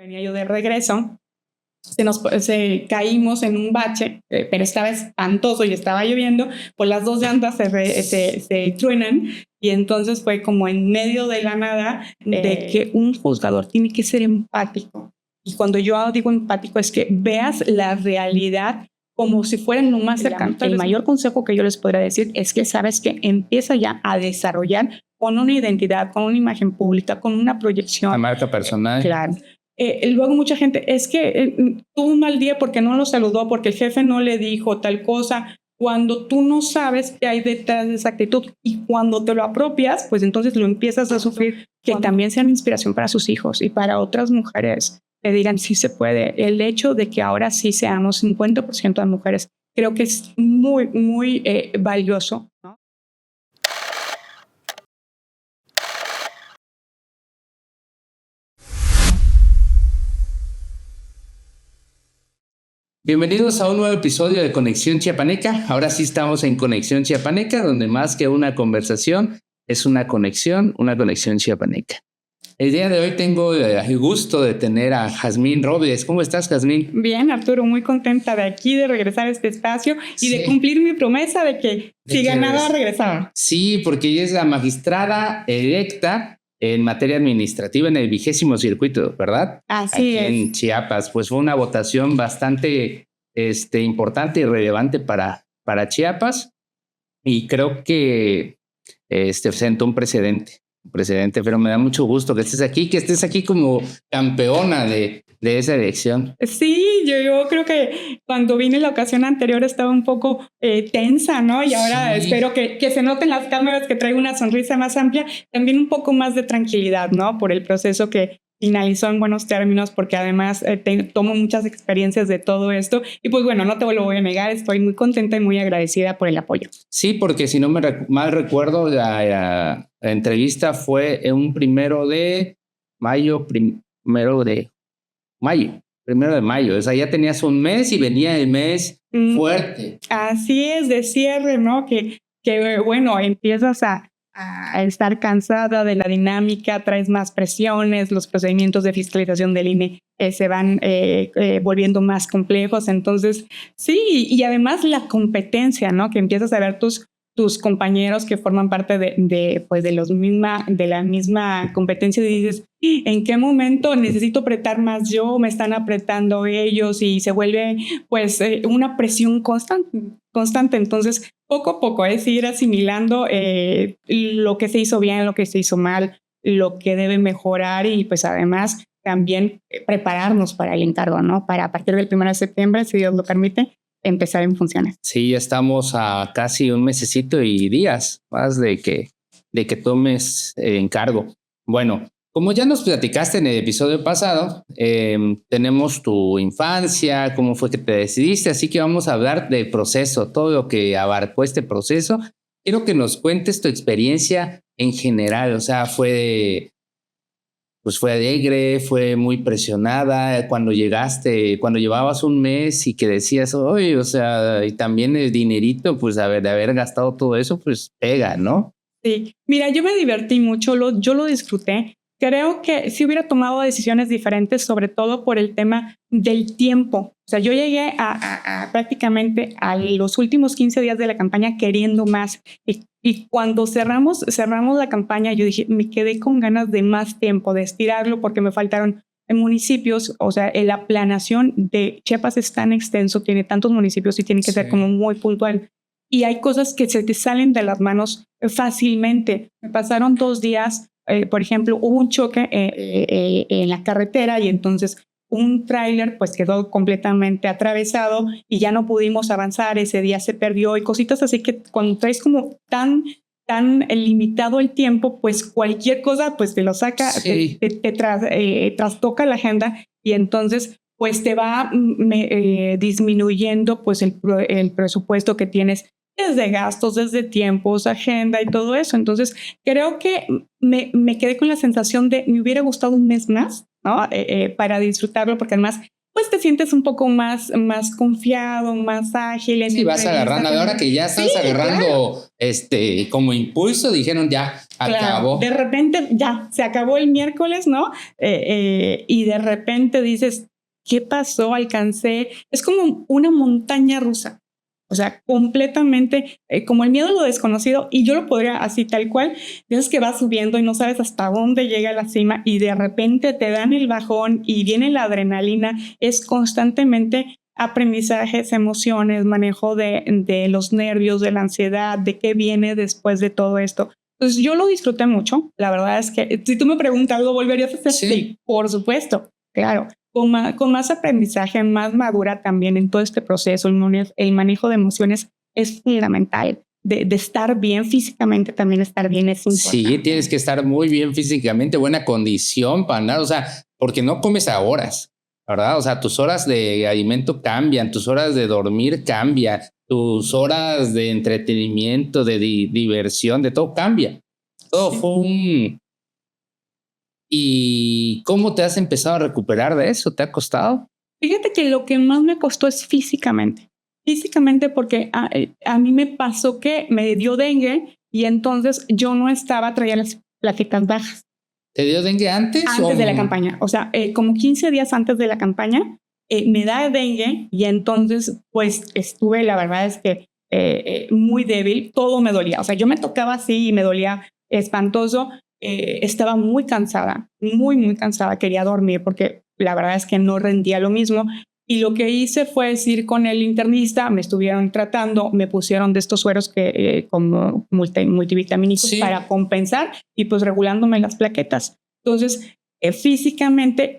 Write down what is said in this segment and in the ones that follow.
Venía yo de regreso, caímos en un bache, pero estaba espantoso y estaba lloviendo, pues las dos llantas se truenan y entonces fue como en medio de la nada de que un juzgador tiene que ser empático. Y cuando yo digo empático es que veas la realidad como si fuera lo más cercano. El mayor consejo que yo les podría decir es que sabes que empieza ya a desarrollar con una identidad, con una imagen pública, con una proyección. La marca personal. Claro. Luego mucha gente, es que tuvo un mal día porque no lo saludó, porque el jefe no le dijo tal cosa. Cuando tú no sabes qué hay detrás de esa actitud y cuando te lo apropias, pues entonces lo empiezas a sufrir, que también sean inspiración para sus hijos y para otras mujeres que digan sí se puede. El hecho de que ahora sí seamos 50% de mujeres, creo que es muy, muy valioso, ¿no? Bienvenidos a un nuevo episodio de Conexión Chiapaneca. Ahora sí estamos en Conexión Chiapaneca, donde más que una conversación es una conexión chiapaneca. El día de hoy tengo el gusto de tener a Jazmín Robles. ¿Cómo estás, Jazmín? Bien, Arturo, muy contenta de aquí, de regresar a este espacio y de cumplir mi promesa de que si ganaba, regresaba. Sí, porque ella es la magistrada electa en materia administrativa en el 20º circuito, ¿verdad? Así aquí es. En Chiapas, pues fue una votación bastante importante y relevante para Chiapas y creo que sentó un precedente, pero me da mucho gusto que estés aquí como campeona de esa elección. Sí, yo creo que cuando vine la ocasión anterior estaba un poco tensa, ¿no? Y ahora espero que se noten las cámaras que traigo una sonrisa más amplia, también un poco más de tranquilidad, ¿no? Por el proceso que finalizó en buenos términos, porque además tomo muchas experiencias de todo esto y pues bueno, no te lo voy a negar, estoy muy contenta y muy agradecida por el apoyo. Sí, porque si no mal recuerdo, la entrevista fue en un 1 de mayo, o sea, ya tenías un mes y venía el mes fuerte. Así es, de cierre, ¿no? Que bueno, empiezas a estar cansada de la dinámica, traes más presiones, los procedimientos de fiscalización del INE se van volviendo más complejos, entonces sí, y además la competencia, ¿no? Que empiezas a ver tus compañeros que forman parte de la misma competencia y dices, ¿en qué momento necesito apretar más yo? Me están apretando ellos y se vuelve pues una presión constante. Entonces, poco a poco es ir asimilando lo que se hizo bien, lo que se hizo mal, lo que debe mejorar y pues además también prepararnos para el encargo, ¿no? Para a partir del 1 de septiembre, si Dios lo permite, empezar en funciones. Sí, ya estamos a casi un mesecito y días más de que tomes encargo. Bueno, como ya nos platicaste en el episodio pasado, tenemos tu infancia, cómo fue que te decidiste, así que vamos a hablar del proceso, todo lo que abarcó este proceso. Quiero que nos cuentes tu experiencia en general, o sea, fue alegre, fue muy presionada cuando llegaste, cuando llevabas un mes y que decías, oye, o sea, y también el dinerito, pues de haber gastado todo eso, pues pega, ¿no? Sí, mira, yo me divertí mucho, yo lo disfruté. Creo que sí hubiera tomado decisiones diferentes, sobre todo por el tema del tiempo. O sea, yo llegué a prácticamente a los últimos 15 días de la campaña queriendo más. Y cuando cerramos la campaña, yo dije, me quedé con ganas de más tiempo, de estirarlo, porque me faltaron municipios. O sea, la planeación de Chiapas es tan extenso, tiene tantos municipios y tiene que ser como muy puntual. Y hay cosas que se te salen de las manos fácilmente. Me pasaron 2 días. Por ejemplo, hubo un choque en la carretera y entonces un tráiler pues quedó completamente atravesado y ya no pudimos avanzar, ese día se perdió y cositas así que cuando traes como tan limitado el tiempo, pues cualquier cosa pues te lo saca, sí. te trastoca la agenda y entonces pues te va disminuyendo pues el presupuesto que tienes desde gastos, desde tiempos, agenda y todo eso. Entonces, creo que me quedé con la sensación de me hubiera gustado un mes más, ¿no? Para disfrutarlo, porque además pues te sientes un poco más confiado, más ágil. Sí, vas agarrando. Ahora que ya estás agarrando claro. Como impulso, dijeron ya, acabó. Claro, de repente ya se acabó el miércoles, ¿no? Y de repente dices, ¿qué pasó? Alcancé. Es como una montaña rusa. O sea, completamente como el miedo a lo desconocido, y yo lo podría así tal cual, dices que vas subiendo y no sabes hasta dónde llega la cima y de repente te dan el bajón y viene la adrenalina. Es constantemente aprendizajes, emociones, manejo de los nervios, de la ansiedad, de qué viene después de todo esto. Entonces yo lo disfruté mucho. La verdad es que si tú me preguntas algo, ¿volverías a hacer? Sí, por supuesto, claro. Con más aprendizaje, más madura también en todo este proceso. El manejo de emociones es fundamental. De estar bien físicamente, también estar bien es importante. Sí, tienes que estar muy bien físicamente, buena condición para andar, o sea, porque no comes a horas, ¿verdad? O sea, tus horas de alimento cambian, tus horas de dormir cambian, tus horas de entretenimiento, de diversión, de todo cambia. Todo sí. Fue un... ¿Y cómo te has empezado a recuperar de eso? ¿Te ha costado? Fíjate que lo que más me costó es físicamente. Físicamente porque a mí me pasó que me dio dengue y entonces yo no traía las plaquetas bajas. ¿Te dio dengue antes? Antes de la campaña. O sea, como 15 días antes de la campaña me da dengue y entonces pues estuve, la verdad es que muy débil. Todo me dolía. O sea, yo me tocaba así y me dolía espantoso. Estaba muy cansada, muy cansada, quería dormir porque la verdad es que no rendía lo mismo y lo que hice fue ir con el internista, me estuvieron tratando, me pusieron de estos sueros que como multivitamínicos sí. Para compensar y pues regulándome las plaquetas. Entonces físicamente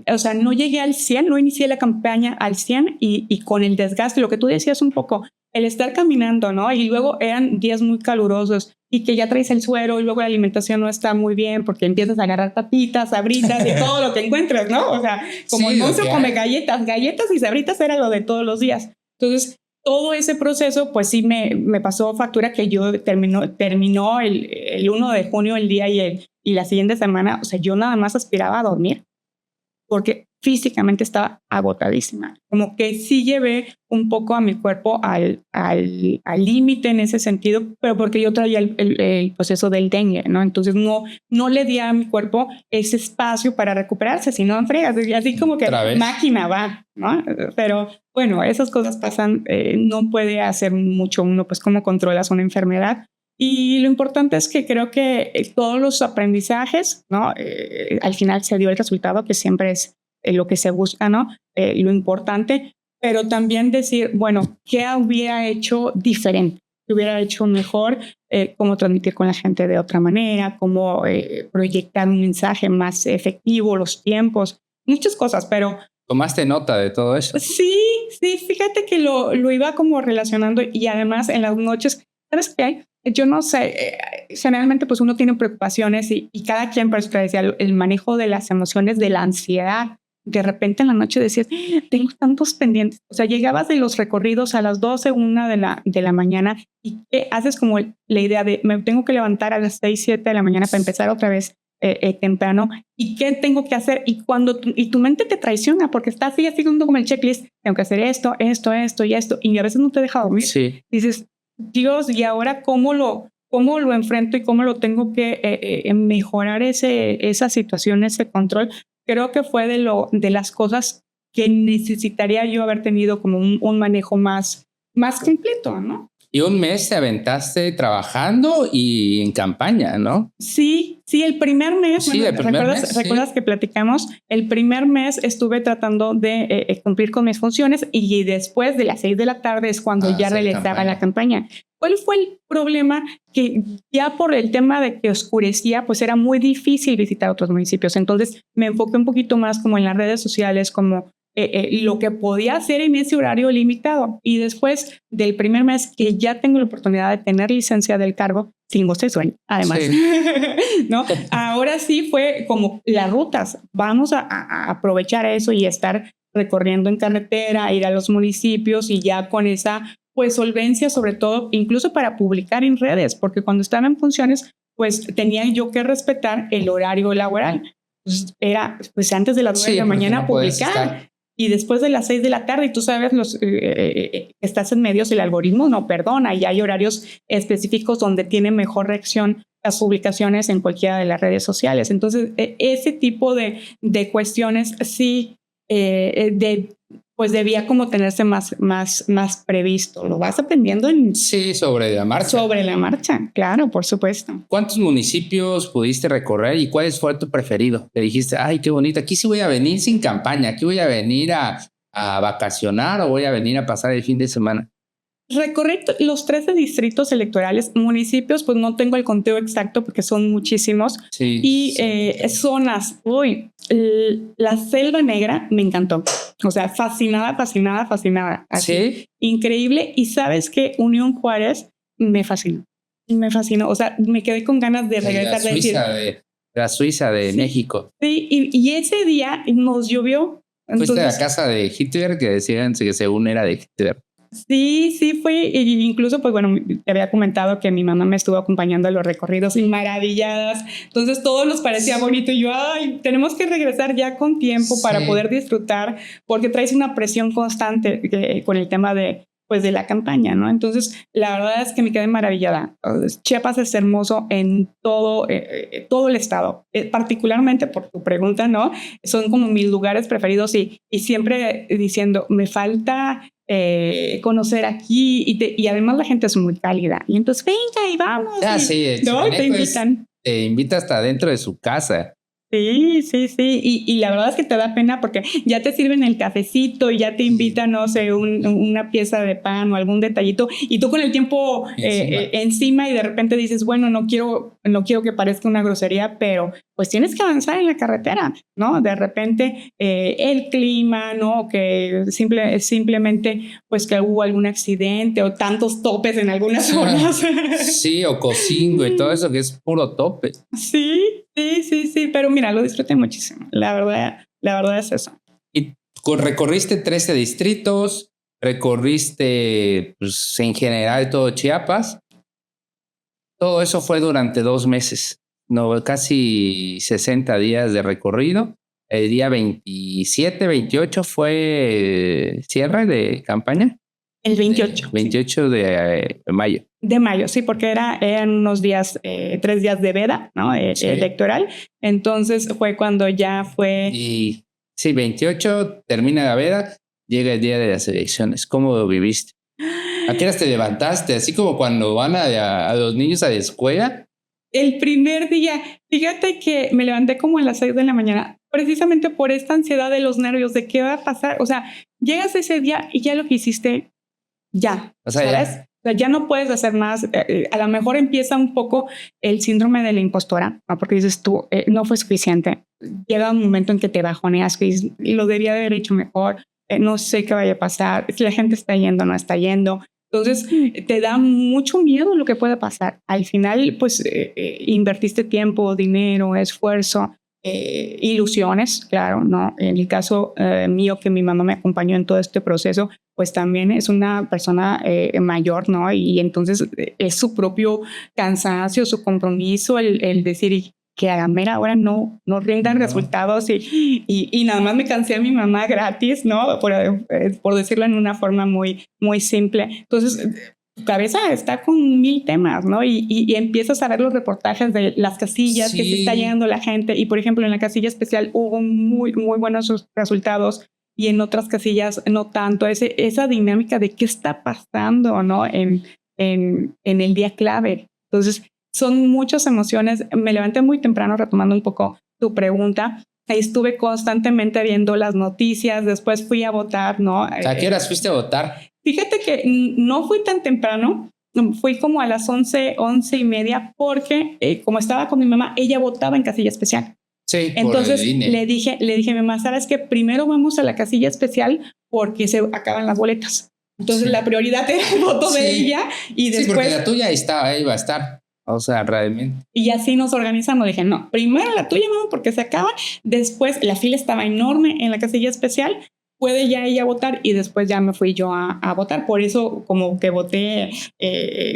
o sea, no llegué al 100, no inicié la campaña al 100 y con el desgaste, lo que tú decías un poco, el estar caminando, ¿no? Y luego eran días muy calurosos y que ya traes el suero y luego la alimentación no está muy bien porque empiezas a agarrar papitas, sabritas y todo lo que encuentres, ¿no? O sea, como sí, el monstruo come galletas y sabritas era lo de todos los días. Entonces, todo ese proceso, pues sí me pasó factura que yo terminó el 1 de junio el día y la siguiente semana, o sea, yo nada más aspiraba a dormir porque físicamente estaba agotadísima. Como que sí llevé un poco a mi cuerpo al límite en ese sentido, pero porque yo traía el proceso del dengue, ¿no? Entonces no le di a mi cuerpo ese espacio para recuperarse, sino en fregas, y así como que máquina va, ¿no? Pero bueno, esas cosas pasan, no puede hacer mucho uno, pues cómo controlas una enfermedad. Y lo importante es que creo que todos los aprendizajes, ¿no? Al final se dio el resultado que siempre es lo que se busca, ¿no? Lo importante, pero también decir, bueno, ¿qué hubiera hecho diferente? ¿Qué hubiera hecho mejor? ¿Cómo transmitir con la gente de otra manera? ¿Cómo proyectar un mensaje más efectivo? Los tiempos, muchas cosas, pero... ¿Tomaste nota de todo eso? Sí, fíjate que lo iba como relacionando y además en las noches, ¿sabes qué? Yo no sé, generalmente pues uno tiene preocupaciones y cada quien, por eso te decía, el manejo de las emociones, de la ansiedad. De repente en la noche decías, tengo tantos pendientes. O sea, llegabas de los recorridos a las 12, 1 de la mañana y haces como la idea de me tengo que levantar a las 6, 7 de la mañana para empezar otra vez temprano. ¿Y qué tengo que hacer? Y tu mente te traiciona porque estás siguiendo como el checklist. Tengo que hacer esto y esto. Y a veces no te deja dormir. Sí. Dices, Dios, ¿y ahora cómo lo enfrento y cómo lo tengo que mejorar esa situación, ese control? Creo que fue de las cosas que necesitaría yo haber tenido como un manejo más completo, ¿no? Y un mes te aventaste trabajando y en campaña, ¿no? Sí, el primer mes, sí, bueno, ¿recuerdas que platicamos? El primer mes estuve tratando de cumplir con mis funciones y después de las 6 de la tarde es cuando ya realizaba la campaña. ¿Cuál fue el problema? Que ya por el tema de que oscurecía, pues era muy difícil visitar otros municipios. Entonces me enfoqué un poquito más como en las redes sociales, como lo que podía hacer en ese horario limitado. Y después del primer mes que ya tengo la oportunidad de tener licencia del cargo, sin goce de sueño, además, sí. ¿No? Ahora sí fue como las rutas. Vamos a aprovechar eso y estar recorriendo en carretera, ir a los municipios y ya con esa pues solvencia, sobre todo incluso para publicar en redes, porque cuando estaba en funciones pues tenía yo que respetar el horario laboral. Pues era pues antes de las 9 de la mañana publicar. y después de las 6 de la tarde, y tú sabes, estás en medios, el algoritmo no perdona, y hay horarios específicos donde tiene mejor reacción las publicaciones en cualquiera de las redes sociales. Entonces, ese tipo de cuestiones sí, pues debía como tenerse más previsto. Lo vas aprendiendo Sí, sobre la marcha. Sobre la marcha, claro, por supuesto. ¿Cuántos municipios pudiste recorrer y cuál fue tu preferido? Te dijiste, ay, qué bonito, aquí sí voy a venir sin campaña, aquí voy a venir a vacacionar o voy a venir a pasar el fin de semana. Recorrí los 13 distritos electorales, municipios, pues no tengo el conteo exacto porque son muchísimos. Sí, y sí. Zonas, la Selva Negra me encantó. O sea, fascinada. Así, ¿sí? Increíble. Y sabes que Unión Juárez me fascinó. O sea, me quedé con ganas de regresar. La Suiza de sí, México. Sí, y ese día nos llovió. Fuiste a la casa de Hitler, que decían que según era de Hitler. Sí, fue, incluso pues bueno, te había comentado que mi mamá me estuvo acompañando a los recorridos y maravilladas, entonces todo nos parecía bonito y yo, ay, tenemos que regresar ya con tiempo para poder disfrutar, porque traes una presión constante con el tema de la campaña, ¿no? Entonces, la verdad es que me quedé maravillada. Chiapas es hermoso en todo el estado, particularmente por tu pregunta, ¿no? Son como mis lugares preferidos y siempre diciendo, me falta conocer aquí y además la gente es muy cálida y entonces venga y vamos. Sí, ¿no? Te invitan. Te invita hasta dentro de su casa. Sí. Y la verdad es que te da pena porque ya te sirven el cafecito y ya te invitan, no sé, una pieza de pan o algún detallito y tú con el tiempo encima y de repente dices, bueno, no quiero que parezca una grosería, pero pues tienes que avanzar en la carretera, ¿no? De repente el clima, ¿no? Que simplemente pues que hubo algún accidente o tantos topes en algunas zonas. Sí, o Cocingo y todo eso que es puro tope. Sí, pero mira, lo disfruté muchísimo. La verdad es eso. Y recorriste 13 distritos, recorriste pues, en general todo Chiapas. Todo eso fue durante 2 meses, no, casi 60 días de recorrido. El día 27, 28 fue cierre de campaña. El 28. 28 de mayo. De mayo, sí, porque eran unos días, 3 días de veda, ¿no? Electoral. Entonces fue cuando ya fue. Y sí, 28 termina la veda, llega el día de las elecciones. ¿Cómo lo viviste? ¿A qué horas te levantaste? Así como cuando van a los niños a la escuela. El primer día, fíjate que me levanté como a las 6 de la mañana, precisamente por esta ansiedad de los nervios, de qué va a pasar. O sea, llegas ese día y ya lo que hiciste, ya, o sea, ¿sabes? Ya. O sea, ya no puedes hacer más. A lo mejor empieza un poco el síndrome de la impostora, ¿no? Porque dices tú, no fue suficiente. Llega un momento en que te bajoneas, que dices, lo debía de haber hecho mejor, no sé qué vaya a pasar, si la gente está yendo o no está yendo. Entonces, te da mucho miedo lo que puede pasar. Al final, pues, invertiste tiempo, dinero, esfuerzo, ilusiones, claro, ¿no? En el caso mío, que mi mamá me acompañó en todo este proceso, pues también es una persona mayor, ¿no? Y entonces es su propio cansancio, su compromiso, el decir que a la mera hora no rindan resultados y nada más me cansé a mi mamá gratis, ¿no? Por decirlo en una forma muy, muy simple. Entonces, tu cabeza está con 1000 temas, ¿no? Y empiezas a ver los reportajes de las casillas que se está llegando la gente. Y, por ejemplo, en la casilla especial hubo muy, muy buenos resultados y en otras casillas no tanto. Esa dinámica de qué está pasando, ¿no? En el día clave. Entonces, son muchas emociones. Me levanté muy temprano, retomando un poco tu pregunta. Ahí estuve constantemente viendo las noticias. Después fui a votar, ¿no? ¿A qué horas fuiste a votar? Fíjate que no fui tan temprano. Fui como a las 11 y media, porque como estaba con mi mamá, ella votaba en casilla especial. Sí, entonces le dije a mi mamá, ¿sabes qué? Primero vamos a la casilla especial porque se acaban las boletas. Entonces la prioridad era el voto de ella y después. Sí, porque la tuya ahí va a estar. O sea, realmente. Y así nos organizamos. Dije, no, primero la tuya, mamá, porque se acaba. Después la fila estaba enorme en la casilla especial. puede ya ella votar, y después ya me fui yo a votar. Por eso como que voté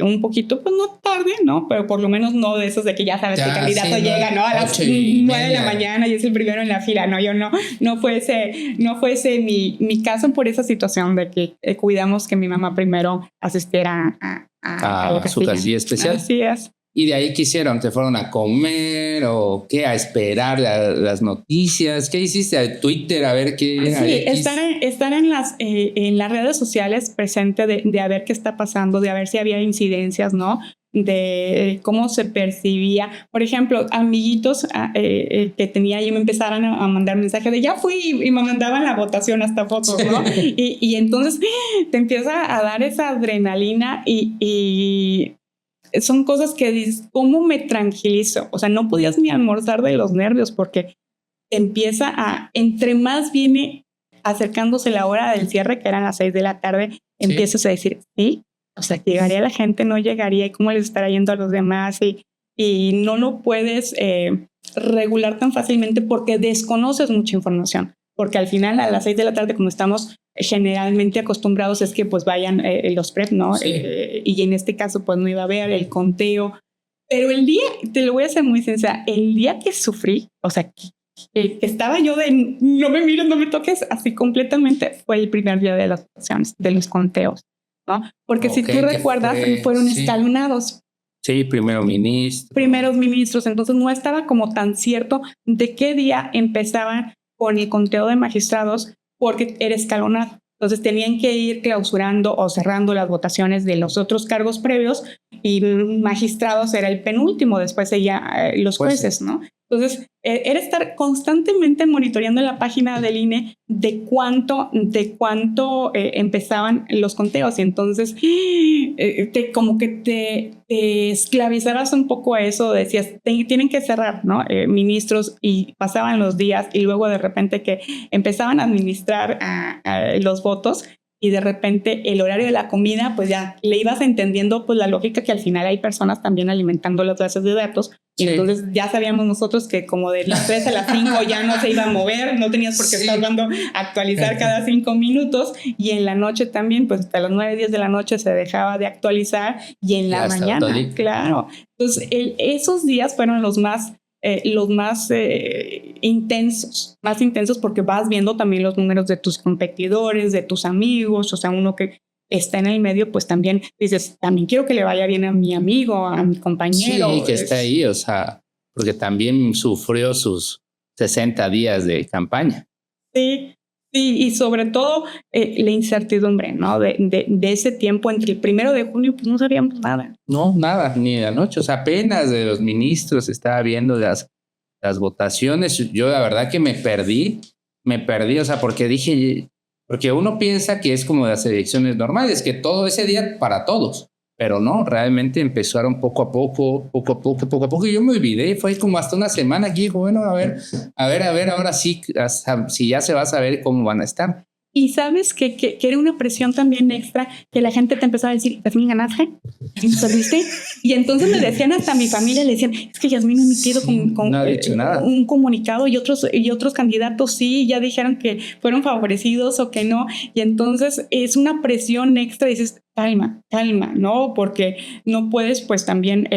un poquito, pues no tarde, ¿no? Pero por lo menos no de esos de que ya sabes que el candidato llega, ¿no? A las 9 de la mañana y es el primero en la fila. No, yo no fue ese mi caso, por esa situación de que cuidamos que mi mamá primero asistiera a su casilla especial. Así es. ¿Y de ahí qué hicieron? ¿Te fueron a comer o qué? ¿A esperar las noticias? ¿Qué hiciste? ¿A Twitter? A ver qué era. Sí, estar en las redes sociales presente de a ver qué está pasando, de a ver si había incidencias, ¿no? De cómo se percibía. Por ejemplo, amiguitos que tenía y me empezaron a mandar mensajes de ya fui, y me mandaban la votación, hasta fotos, ¿no? y entonces te empieza a dar esa adrenalina y son cosas que dices, ¿cómo me tranquilizo? O sea, no podías ni almorzar de los nervios porque empieza entre más viene acercándose la hora del cierre, que eran las 6 de la tarde, empiezas a decir, sí, o sea, llegaría la gente, no llegaría, y cómo les estará yendo a los demás, y no lo puedes regular tan fácilmente porque desconoces mucha información. Porque al final, a las 6 de la tarde, como estamos generalmente acostumbrados, es que pues vayan los PREP, ¿no? Sí. Y en este caso, pues no iba a haber el conteo. Pero el día, te lo voy a ser muy sincera, el día que sufrí, o sea, que estaba yo de no me mires, no me toques, así completamente, fue el primer día de las votaciones, de los conteos, ¿no? Porque si tú recuerdas, fueron escalonados. Sí, primeros ministros. Entonces no estaba como tan cierto de qué día empezaban con el conteo de magistrados, porque era escalonado. Entonces tenían que ir clausurando o cerrando las votaciones de los otros cargos previos, y magistrados era el penúltimo, después los jueces, ¿no? Entonces era estar constantemente monitoreando en la página del INE de cuánto empezaban los conteos, y entonces como que te esclavizabas un poco a eso, decías, tienen que cerrar, ¿no? Ministros, y pasaban los días y luego de repente que empezaban a administrar los votos, y de repente el horario de la comida, pues ya le ibas entendiendo pues la lógica que al final hay personas también alimentando las bases de datos, y entonces ya sabíamos nosotros que como de las 3 a las 5 ya no se iba a mover, no tenías por qué estar dando actualizar cada 5 minutos, y en la noche también, pues hasta las 9, 10 de la noche se dejaba de actualizar, y en la mañana, claro. Entonces esos días fueron los más intensos, porque vas viendo también los números de tus competidores, de tus amigos, o sea, uno que está en el medio, pues también dices, también quiero que le vaya bien a mi amigo, a mi compañero. Sí, que esté ahí, o sea, porque también sufrió sus 60 días de campaña. Sí, y sobre todo la incertidumbre, ¿no? De ese tiempo entre el 1 de junio, pues no sabíamos nada. No, nada, ni de la noche. O sea, apenas de los ministros estaba viendo las votaciones. Yo la verdad que me perdí, o sea, porque uno piensa que es como las elecciones normales, que todo ese día para todos, pero no, realmente empezaron poco a poco, y yo me olvidé, fue como hasta una semana aquí, bueno, a ver, ahora sí, si ya se va a saber cómo van a estar. Y sabes que era una presión también extra, que la gente te empezaba a decir, ¿Yasmín ganaste? ¿Perdiste? Y entonces me decían, hasta mi familia le decían, es que Yasmín no ha emitido no ha dicho nada. Un comunicado, y otros candidatos sí, ya dijeron que fueron favorecidos o que no. Y entonces es una presión extra, y dices, calma, ¿no? Porque no puedes pues también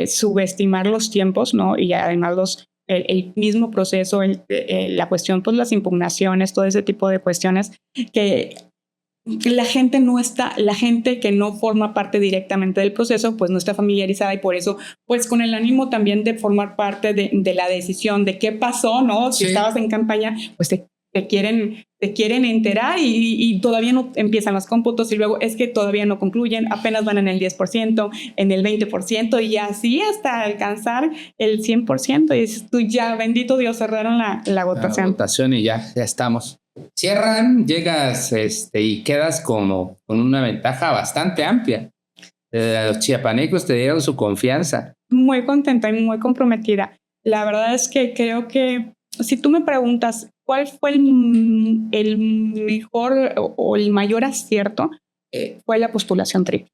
subestimar los tiempos, ¿no? Y además el mismo proceso, la cuestión, pues las impugnaciones, todo ese tipo de cuestiones que la gente que no forma parte directamente del proceso, pues no está familiarizada, y por eso, pues con el ánimo también de formar parte de la decisión de qué pasó, ¿no? Si estabas en campaña, pues te quieren enterar, y todavía no empiezan los cómputos, y luego es que todavía no concluyen, apenas van en el 10%, en el 20%, y así hasta alcanzar el 100%, y dices tú, ya, bendito Dios, cerraron la votación. La votación, y ya estamos. Cierran, llegas y quedas como con una ventaja bastante amplia. Los chiapanecos te dieron su confianza. Muy contenta y muy comprometida. La verdad es que creo que si tú me preguntas cuál fue el mejor o el mayor acierto, fue la postulación triple.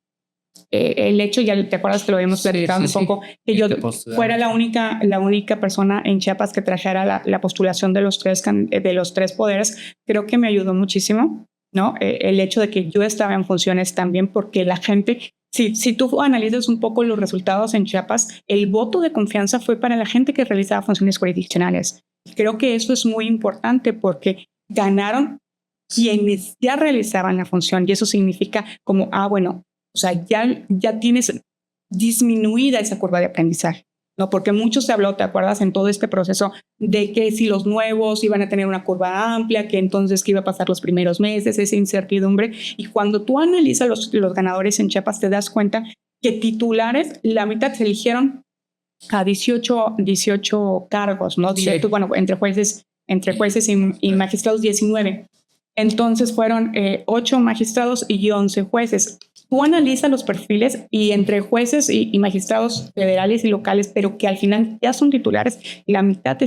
el hecho, ya te acuerdas que lo habíamos platicado un poco, que yo fuera la única persona en Chiapas que trajera la postulación de los tres poderes, creo que me ayudó muchísimo, ¿no? El hecho de que yo estaba en funciones también, porque la gente, si tú analizas un poco los resultados en Chiapas, el voto de confianza fue para la gente que realizaba funciones jurisdiccionales. Creo que eso es muy importante porque ganaron quienes ya realizaban la función, y eso significa como, bueno, o sea, ya tienes disminuida esa curva de aprendizaje, ¿no? Porque mucho se habló, ¿te acuerdas? En todo este proceso de que si los nuevos iban a tener una curva amplia, que entonces qué iba a pasar los primeros meses, esa incertidumbre. Y cuando tú analizas los ganadores en Chiapas, te das cuenta que titulares, la mitad se eligieron a 18 cargos, ¿no? Sí. Bueno, entre jueces y magistrados, 19. Entonces fueron 8 magistrados y 11 jueces. Tú analizas los perfiles y entre jueces y magistrados federales y locales, pero que al final ya son titulares, la mitad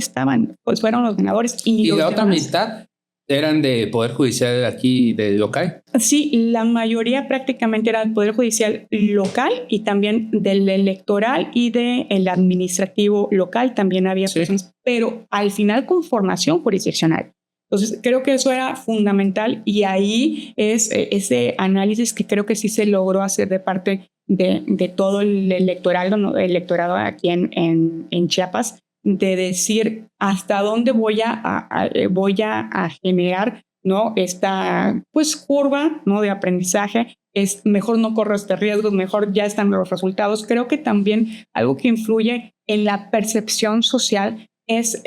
pues fueron los ganadores. ¿Y la otra mitad eran de Poder Judicial de aquí, de local? Sí, la mayoría prácticamente era del Poder Judicial local y también del electoral y del administrativo local también había personas, pero al final con formación jurisdiccional. Entonces, creo que eso era fundamental y ahí es ese análisis que creo que sí se logró hacer de parte de todo el electorado aquí en Chiapas, de decir hasta dónde voy a generar, ¿no? Esta pues curva, ¿no? De aprendizaje. Es mejor no correr este riesgo, mejor ya están los resultados. Creo que también algo que influye en la percepción social es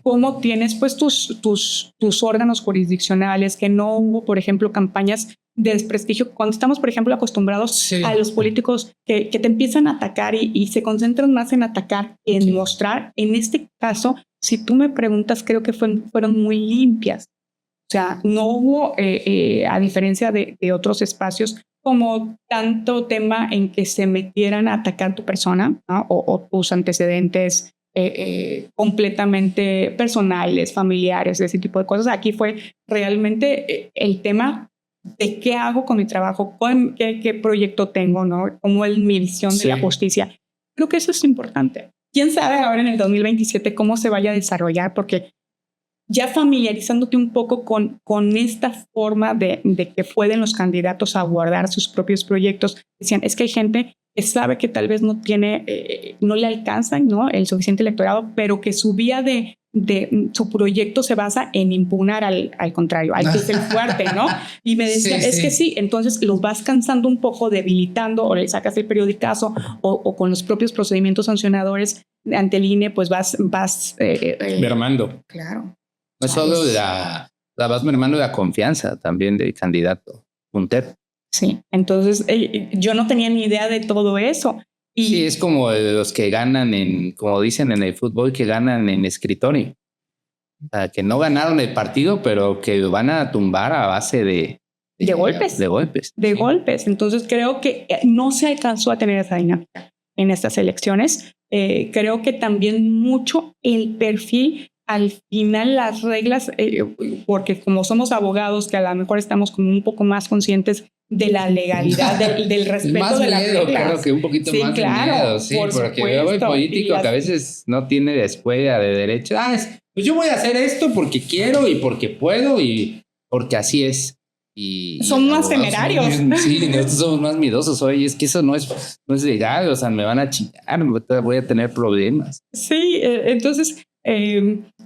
cómo tienes pues tus órganos jurisdiccionales, que no hubo, por ejemplo, campañas de desprestigio. Cuando estamos, por ejemplo, acostumbrados a los políticos que te empiezan a atacar y se concentran más en atacar que en mostrar. En este caso, si tú me preguntas, creo que fueron muy limpias. O sea, no hubo, a diferencia de otros espacios, como tanto tema en que se metieran a atacar tu persona, ¿no? o tus antecedentes completamente personales, familiares, ese tipo de cosas. Aquí fue realmente el tema de qué hago con mi trabajo, qué proyecto tengo, ¿no? Cómo es mi visión de la justicia. Creo que eso es importante. ¿Quién sabe ahora en el 2027 cómo se vaya a desarrollar? Porque ya familiarizándote un poco con esta forma de que pueden los candidatos abordar sus propios proyectos, decían, es que hay gente que sabe que tal vez no le alcanzan, ¿no? El suficiente electorado, pero que su vía de su proyecto se basa en impugnar al contrario, al que es el fuerte, ¿no? Y me decían, que sí, entonces los vas cansando un poco, debilitando, o le sacas el periodicazo, o con los propios procedimientos sancionadores ante el INE, pues vas mermando. Claro. No es solo la vas mermando la confianza también del candidato puntero. Sí, entonces yo no tenía ni idea de todo eso. Y sí, es como los que ganan como dicen en el fútbol, que ganan en escritorio. O sea, que no ganaron el partido, pero que lo van a tumbar a base de golpes. De golpes. De golpes. Entonces creo que no se alcanzó a tener esa dinámica en estas elecciones. Creo que también mucho el perfil, al final las reglas, porque como somos abogados que a lo mejor estamos como un poco más conscientes de la legalidad, del respeto más de las reglas. Claro que un poquito más miedo, sí, porque luego el político que a veces no tiene la escuela de derecho, pues yo voy a hacer esto porque quiero y porque puedo y porque así es. Son más temerarios. Sí, nosotros somos más miedosos. Oye, es que eso no es legal, o sea, me van a chingar, voy a tener problemas. Sí, entonces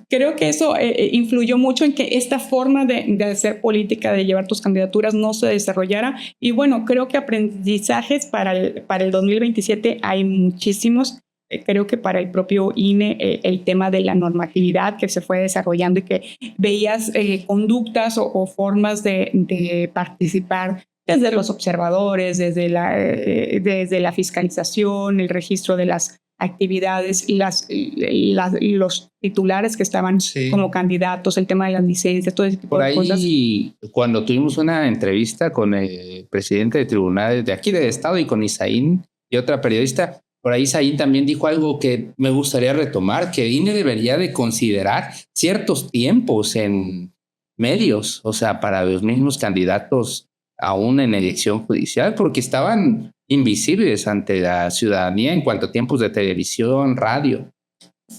creo que eso influyó mucho en que esta forma de hacer política, de llevar tus candidaturas, no se desarrollara. Y bueno, creo que aprendizajes para el 2027 hay muchísimos. Creo que para el propio INE, el tema de la normatividad que se fue desarrollando y que veías conductas o formas de participar desde los observadores, desde la fiscalización, el registro de las actividades, los titulares que estaban como candidatos, el tema de las licencias, todo ese tipo de cosas. Por ahí, cuando tuvimos una entrevista con el presidente de tribunales de aquí del estado y con Isaín y otra periodista, por ahí Isaín también dijo algo que me gustaría retomar, que INE debería de considerar ciertos tiempos en medios, o sea, para los mismos candidatos aún en elección judicial, porque estaban invisibles ante la ciudadanía en cuanto a tiempos de televisión, radio.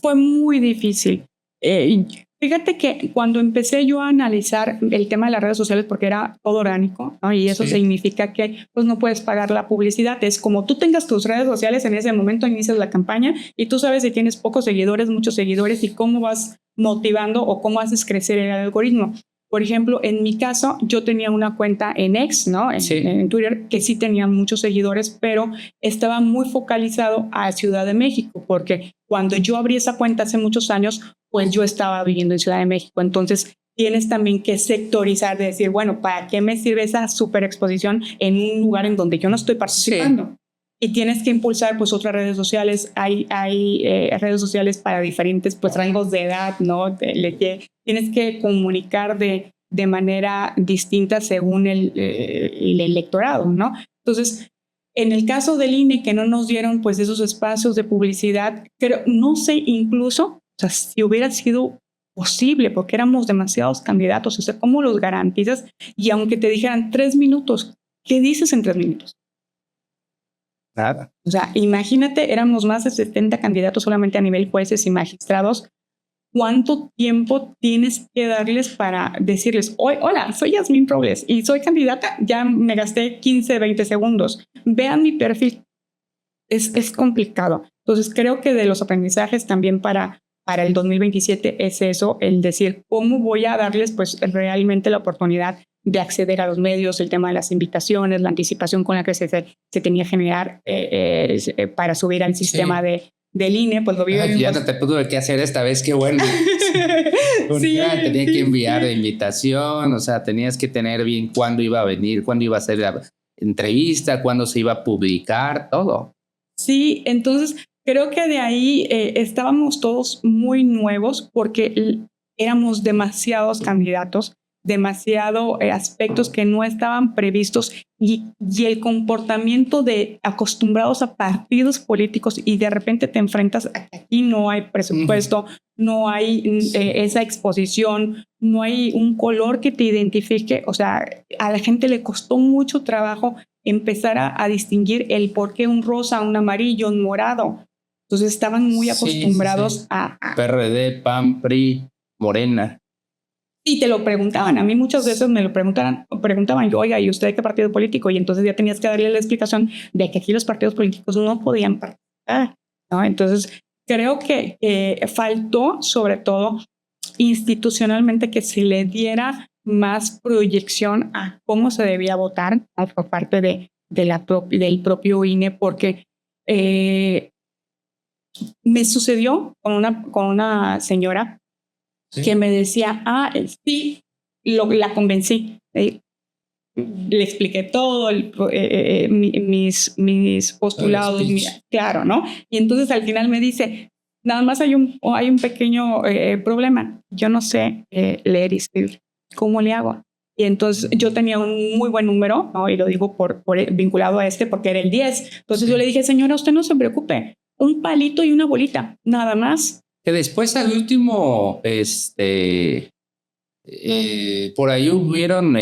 Fue muy difícil. Fíjate que cuando empecé yo a analizar el tema de las redes sociales, porque era todo orgánico, ¿no? Y eso significa que pues, no puedes pagar la publicidad. Es como tú tengas tus redes sociales en ese momento, inicias la campaña y tú sabes si tienes pocos seguidores, muchos seguidores y cómo vas motivando o cómo haces crecer el algoritmo. Por ejemplo, en mi caso, yo tenía una cuenta en X, ¿no? En Twitter, que sí tenía muchos seguidores, pero estaba muy focalizado a Ciudad de México, porque cuando yo abrí esa cuenta hace muchos años, pues yo estaba viviendo en Ciudad de México. Entonces, tienes también que sectorizar, de decir, bueno, ¿para qué me sirve esa super exposición en un lugar en donde yo no estoy participando? Sí. Y tienes que impulsar pues otras redes sociales. Hay redes sociales para diferentes pues rangos de edad, ¿no? Tienes que comunicar de manera distinta según el electorado, ¿no? Entonces, en el caso del INE, que no nos dieron pues esos espacios de publicidad, pero no sé incluso, o sea, si hubiera sido posible, porque éramos demasiados candidatos, o sea, ¿cómo los garantizas? Y aunque te dijeran 3 minutos, ¿qué dices en 3 minutos? Nada. O sea, imagínate, éramos más de 70 candidatos solamente a nivel jueces y magistrados. ¿Cuánto tiempo tienes que darles para decirles, hola, soy Yasmín Robles y soy candidata? Ya me gasté 15, 20 segundos. Vean mi perfil. Es complicado. Entonces, creo que de los aprendizajes también para el 2027 es eso, el decir, ¿cómo voy a darles pues realmente la oportunidad de acceder a los medios, el tema de las invitaciones, la anticipación con la que se tenía que generar para subir al sistema del INE? Pues lo viven. Ya no te pude qué hacer esta vez, qué bueno. Tenía que enviar la invitación, o sea, tenías que tener bien cuándo iba a venir, cuándo iba a hacer la entrevista, cuándo se iba a publicar, todo. Sí, entonces creo que de ahí estábamos todos muy nuevos porque éramos demasiados candidatos, demasiados aspectos que no estaban previstos y el comportamiento de acostumbrados a partidos políticos y de repente te enfrentas a que aquí no hay presupuesto, no hay esa exposición, no hay un color que te identifique. O sea, a la gente le costó mucho trabajo empezar a distinguir el por qué un rosa, un amarillo, un morado. Entonces estaban muy acostumbrados a PRD, PAN, PRI, Morena. Y te lo preguntaban. A mí muchas veces me lo preguntaban yo, oiga, ¿y usted qué partido político? Y entonces ya tenías que darle la explicación de que aquí los partidos políticos no podían participar, ¿no? Entonces creo que faltó sobre todo institucionalmente que se le diera más proyección a cómo se debía votar por parte del propio INE, porque me sucedió con una señora que me decía, sí, la convencí. Le expliqué todo, mis postulados, claro, ¿no? Y entonces al final me dice, nada más hay un pequeño problema. Yo no sé leer y escribir. ¿Cómo le hago? Y entonces yo tenía un muy buen número, ¿no? Y lo digo vinculado a porque era el 10. Entonces yo le dije, señora, usted no se preocupe. Un palito y una bolita, nada más. Que después al último, por ahí hubieron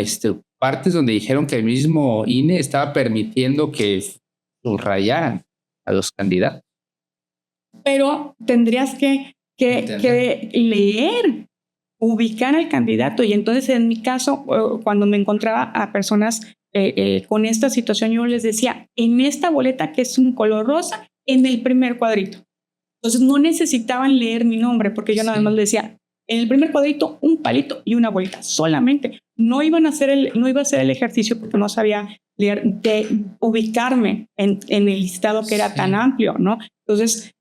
partes donde dijeron que el mismo INE estaba permitiendo que subrayaran a los candidatos. Pero tendrías que leer, ubicar al candidato. Y entonces en mi caso, cuando me encontraba a personas con esta situación, yo les decía, en esta boleta que es un color rosa, en el primer cuadrito. Entonces no necesitaban leer mi nombre porque yo nada más les decía, en el primer cuadrito, un palito y una bolita solamente. No iba a hacer el ejercicio porque no sabía leer, de ubicarme en el listado que era tan amplio, ¿no? Entonces,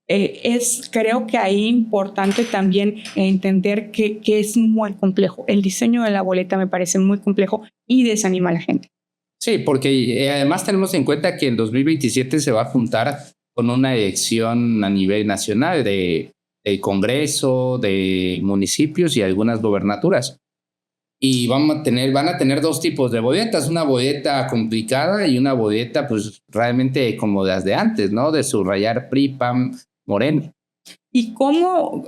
creo que ahí es importante también entender que es muy complejo. El diseño de la boleta me parece muy complejo y desanima a la gente. Sí, porque además tenemos en cuenta que en 2027 se va a juntar con una elección a nivel nacional del Congreso, de municipios y algunas gobernaturas. Y van a tener dos tipos de boletas, una boleta complicada y una boleta pues realmente como las de antes, ¿no? De subrayar PRI, PAN, Morena. Y cómo,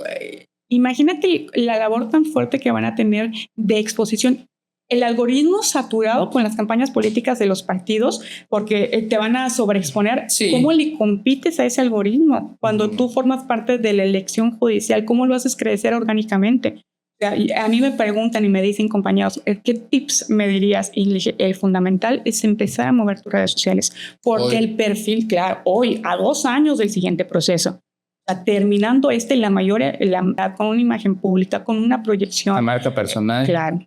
imagínate la labor tan fuerte que van a tener de exposición. el algoritmo saturado con las campañas políticas de los partidos, porque te van a sobreexponer. Sí. ¿Cómo le compites a ese algoritmo cuando tú formas parte de la elección judicial? ¿Cómo lo haces crecer orgánicamente? O sea, a mí me preguntan y me dicen compañeros, ¿qué tips me dirías? Y el fundamental es empezar a mover tus redes sociales, porque el perfil, claro, hoy, a 2 años del siguiente proceso, terminando la mayoría con una imagen pública, con una proyección. La marca personal. Claro.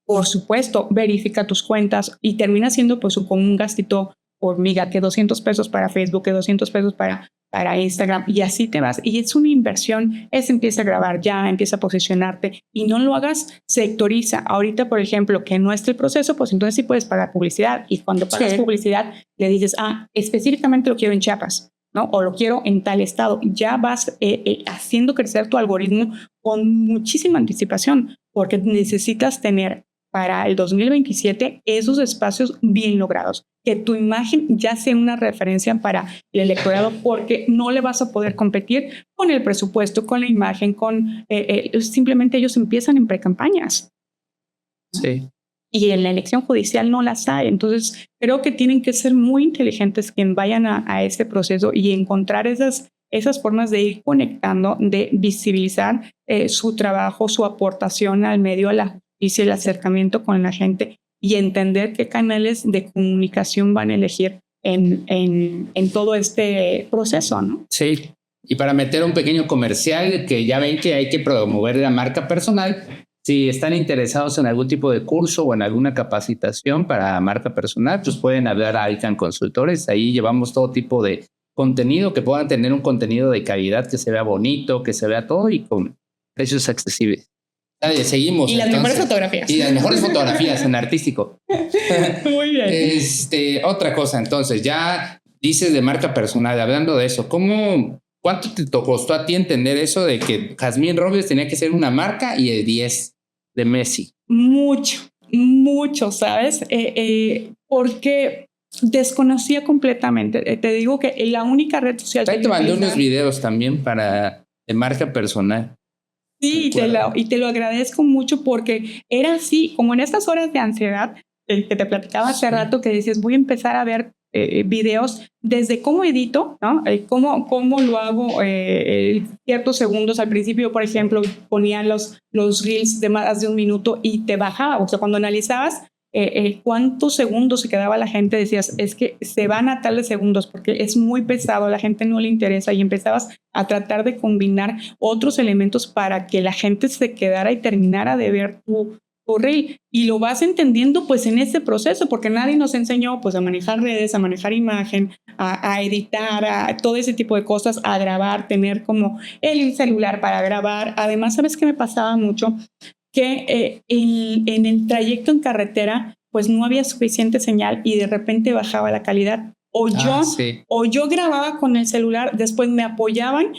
Por supuesto, verifica tus cuentas y termina siendo pues con un gastito hormiga, que 200 pesos para Facebook, que 200 pesos para Instagram, y así te vas. Y es una inversión, empieza a grabar ya, empieza a posicionarte y no lo hagas, sectoriza. Ahorita, por ejemplo, que no esté el proceso, pues entonces sí puedes pagar publicidad, y cuando pagas publicidad le dices, específicamente lo quiero en Chiapas, ¿no? O lo quiero en tal estado. Ya vas haciendo crecer tu algoritmo con muchísima anticipación, porque necesitas tener para el 2027 esos espacios bien logrados, que tu imagen ya sea una referencia para el electorado, porque no le vas a poder competir con el presupuesto, con la imagen, simplemente ellos empiezan en precampañas. Sí. Y en la elección judicial no las hay. Entonces, creo que tienen que ser muy inteligentes quienes vayan a este proceso y encontrar esas formas de ir conectando, de visibilizar su trabajo, su aportación al medio, a la justicia, el acercamiento con la gente, y entender qué canales de comunicación van a elegir en todo este proceso, ¿no? Sí. Y para meter un pequeño comercial, que ya ven que hay que promover la marca personal. Si están interesados en algún tipo de curso o en alguna capacitación para marca personal, pues pueden hablar a ICANN Consultores. Ahí llevamos todo tipo de contenido, que puedan tener un contenido de calidad, que se vea bonito, que se vea todo y con precios accesibles. Dale, seguimos. Y las mejores fotografías. Y las mejores fotografías en artístico. Muy bien. Otra cosa, entonces, ya dices de marca personal, hablando de eso, ¿cuánto te costó a ti entender eso de que Jazmín Robles tenía que ser una marca y el 10 de Messi? Mucho, ¿sabes? Porque desconocía completamente. Te digo que la única red social... Ahí te mandé unos videos también de marca personal. Sí, y te lo agradezco mucho, porque era así, como en estas horas de ansiedad que te platicaba hace rato, que decías, voy a empezar a ver videos desde cómo edito, ¿no? Cómo lo hago ciertos segundos. Al principio, por ejemplo, ponían los reels de más de 1 minuto y te bajaba. O sea, cuando analizabas cuántos segundos se quedaba la gente, decías, es que se van a tales segundos porque es muy pesado, a la gente no le interesa, y empezabas a tratar de combinar otros elementos para que la gente se quedara y terminara de ver tu reel, y lo vas entendiendo pues en este proceso, porque nadie nos enseñó pues a manejar redes, a manejar imagen, a editar, a todo ese tipo de cosas, a grabar, tener como el celular para grabar. Además, ¿sabes qué me pasaba mucho? Que en el trayecto en carretera pues no había suficiente señal y de repente bajaba la calidad, o yo grababa con el celular, después me apoyaban